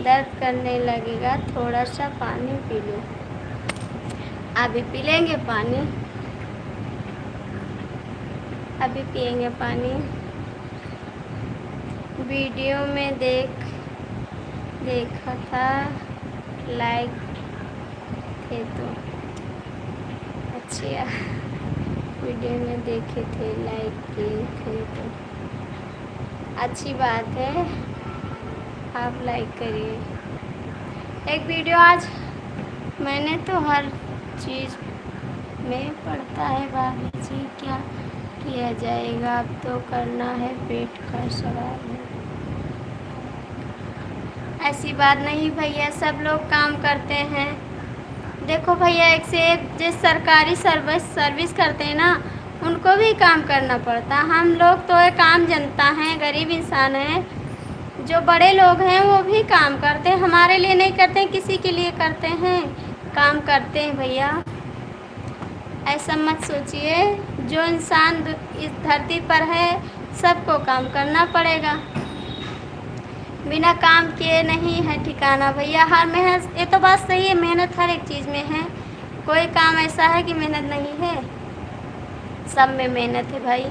दर्द करने लगेगा, थोड़ा सा पानी पी लो। अभी पी लेंगे पानी। अभी पियेंगे पानी। वीडियो में देखा था, लाइक थे तो अच्छा। वीडियो में देखे थे, लाइक किए थे तो अच्छी बात है, आप लाइक करिए। एक वीडियो आज मैंने तो हर चीज़ में पड़ता है भाभी जी, क्या किया जाएगा, अब तो करना है, पेट का सवाल है। ऐसी बात नहीं भैया, सब लोग काम करते हैं। देखो भैया, एक से एक जो सरकारी सर्विस करते हैं ना, उनको भी काम करना पड़ता है। हम लोग तो एक आम जनता हैं, गरीब इंसान हैं। जो बड़े लोग हैं वो भी काम करते हैं, हमारे लिए नहीं करते हैं, किसी के लिए करते हैं, काम करते हैं भैया। ऐसा मत सोचिए, जो इंसान इस धरती पर है सबको काम करना पड़ेगा। बिना काम किए नहीं है ठिकाना भैया। हर मेहनत, ये तो बात सही है, मेहनत हर एक चीज़ में है। कोई काम ऐसा है कि मेहनत नहीं है, सब में मेहनत है भाई।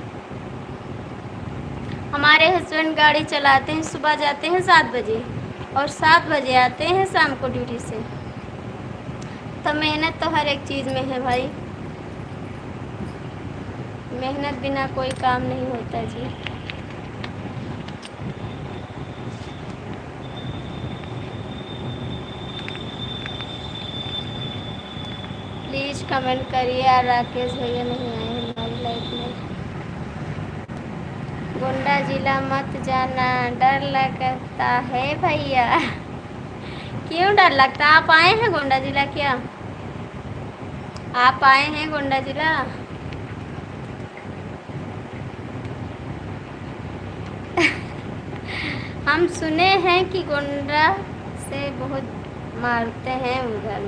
हमारे हस्बैंड गाड़ी चलाते हैं, सुबह जाते हैं 7 बजे और 7 बजे आते हैं शाम को ड्यूटी से। तो मेहनत तो हर एक चीज़ में है भाई, मेहनत बिना कोई काम नहीं होता जी। प्लीज़ कमेंट करिए। यार राकेश भैया नहीं आए हमारी लाइफ में। गोंडा जिला मत जाना, डर लगता है भैया। क्यों डर लगता? आप आए हैं गोंडा जिला क्या? आप आए हैं गोंडा जिला? हम सुने हैं कि गोंडा से बहुत मारते हैं उधर।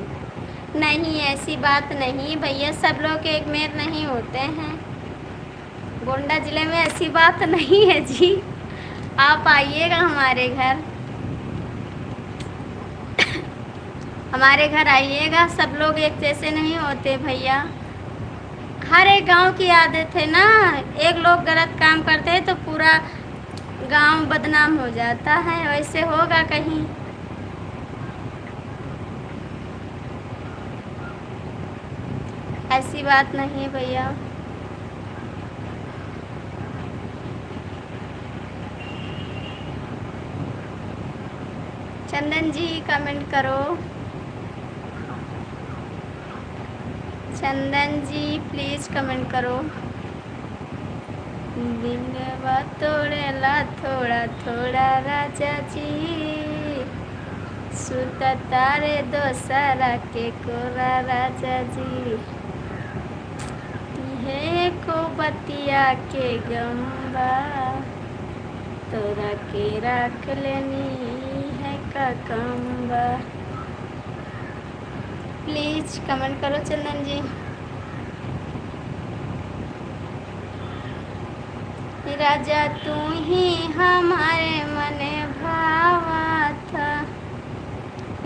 नहीं, ऐसी बात नहीं भैया, सब लोग एक मेर नहीं होते हैं। गोंडा जिले में ऐसी बात नहीं है जी। आप आइएगा हमारे घर आइएगा। सब लोग एक जैसे नहीं होते भैया, हर एक गांव की आदत है ना। एक लोग गलत काम करते हैं तो पूरा गांव बदनाम हो जाता है, वैसे होगा कहीं? ऐसी बात नहीं भैया। चंदन जी कमेंट करो, चंदन जी प्लीज़ कमेंट करो। दिलवा तोड़ेला थोड़ा थोड़ा राजा जी, सुत तारे दोसरा के कोरा राजा जी। हे को बतिया के गम्बा, तोरा के रख लेनी है का कम्बा। प्लीज़ कमेंट करो चंदन जी। राजा तू ही हमारे मने भावा था,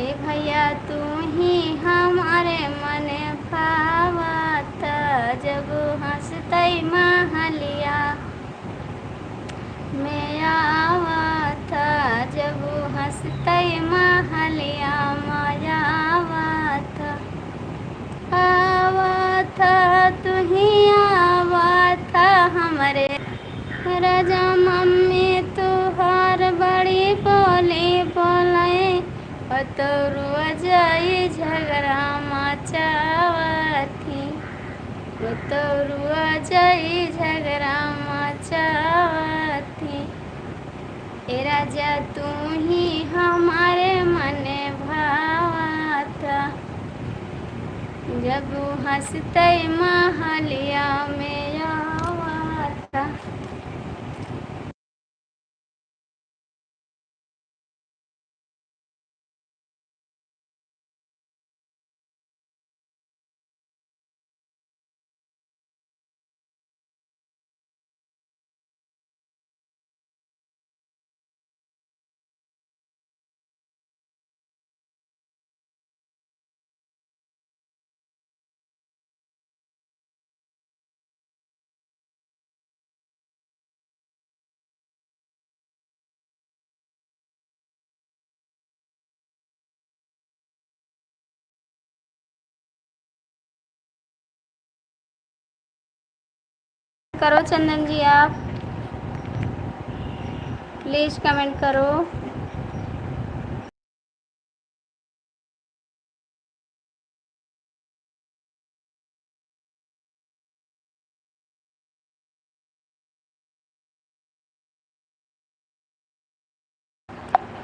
ए भैया तू ही हमारे मने भावा था। जब हंसते महलिया में आवा था, जब हंसते महलिया में आवा था। आवा था तू ही आवा था हमारे राजा। मम्मी तुहार बड़ी बोली बोले, तोरुआ जाई झगड़ा मचावती, तोरुआ जाई झगड़ा मचावती। ए राजा तू ही हमारे मने भावा था, जब हंसते महलिया में आवा था। करो चंदन जी, आप प्लीज़ कमेंट करो।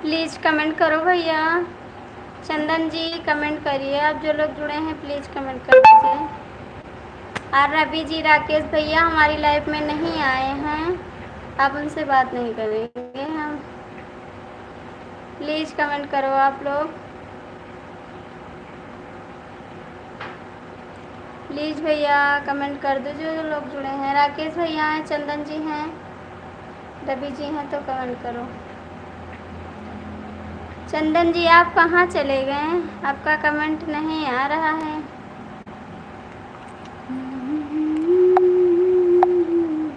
प्लीज़ कमेंट करो भैया। चंदन जी कमेंट करिए, आप जो लोग जुड़े हैं प्लीज़ कमेंट कर दीजिए। और रवि जी, राकेश भैया हमारी लाइफ में नहीं आए हैं, आप उनसे बात नहीं करेंगे हम। प्लीज़ कमेंट करो आप लोग, प्लीज़ भैया कमेंट कर दो जो लोग जुड़े हैं। राकेश भैया हैं, चंदन जी हैं, रवि जी हैं, तो कमेंट करो। चंदन जी आप कहाँ चले गए? आपका कमेंट नहीं आ रहा है।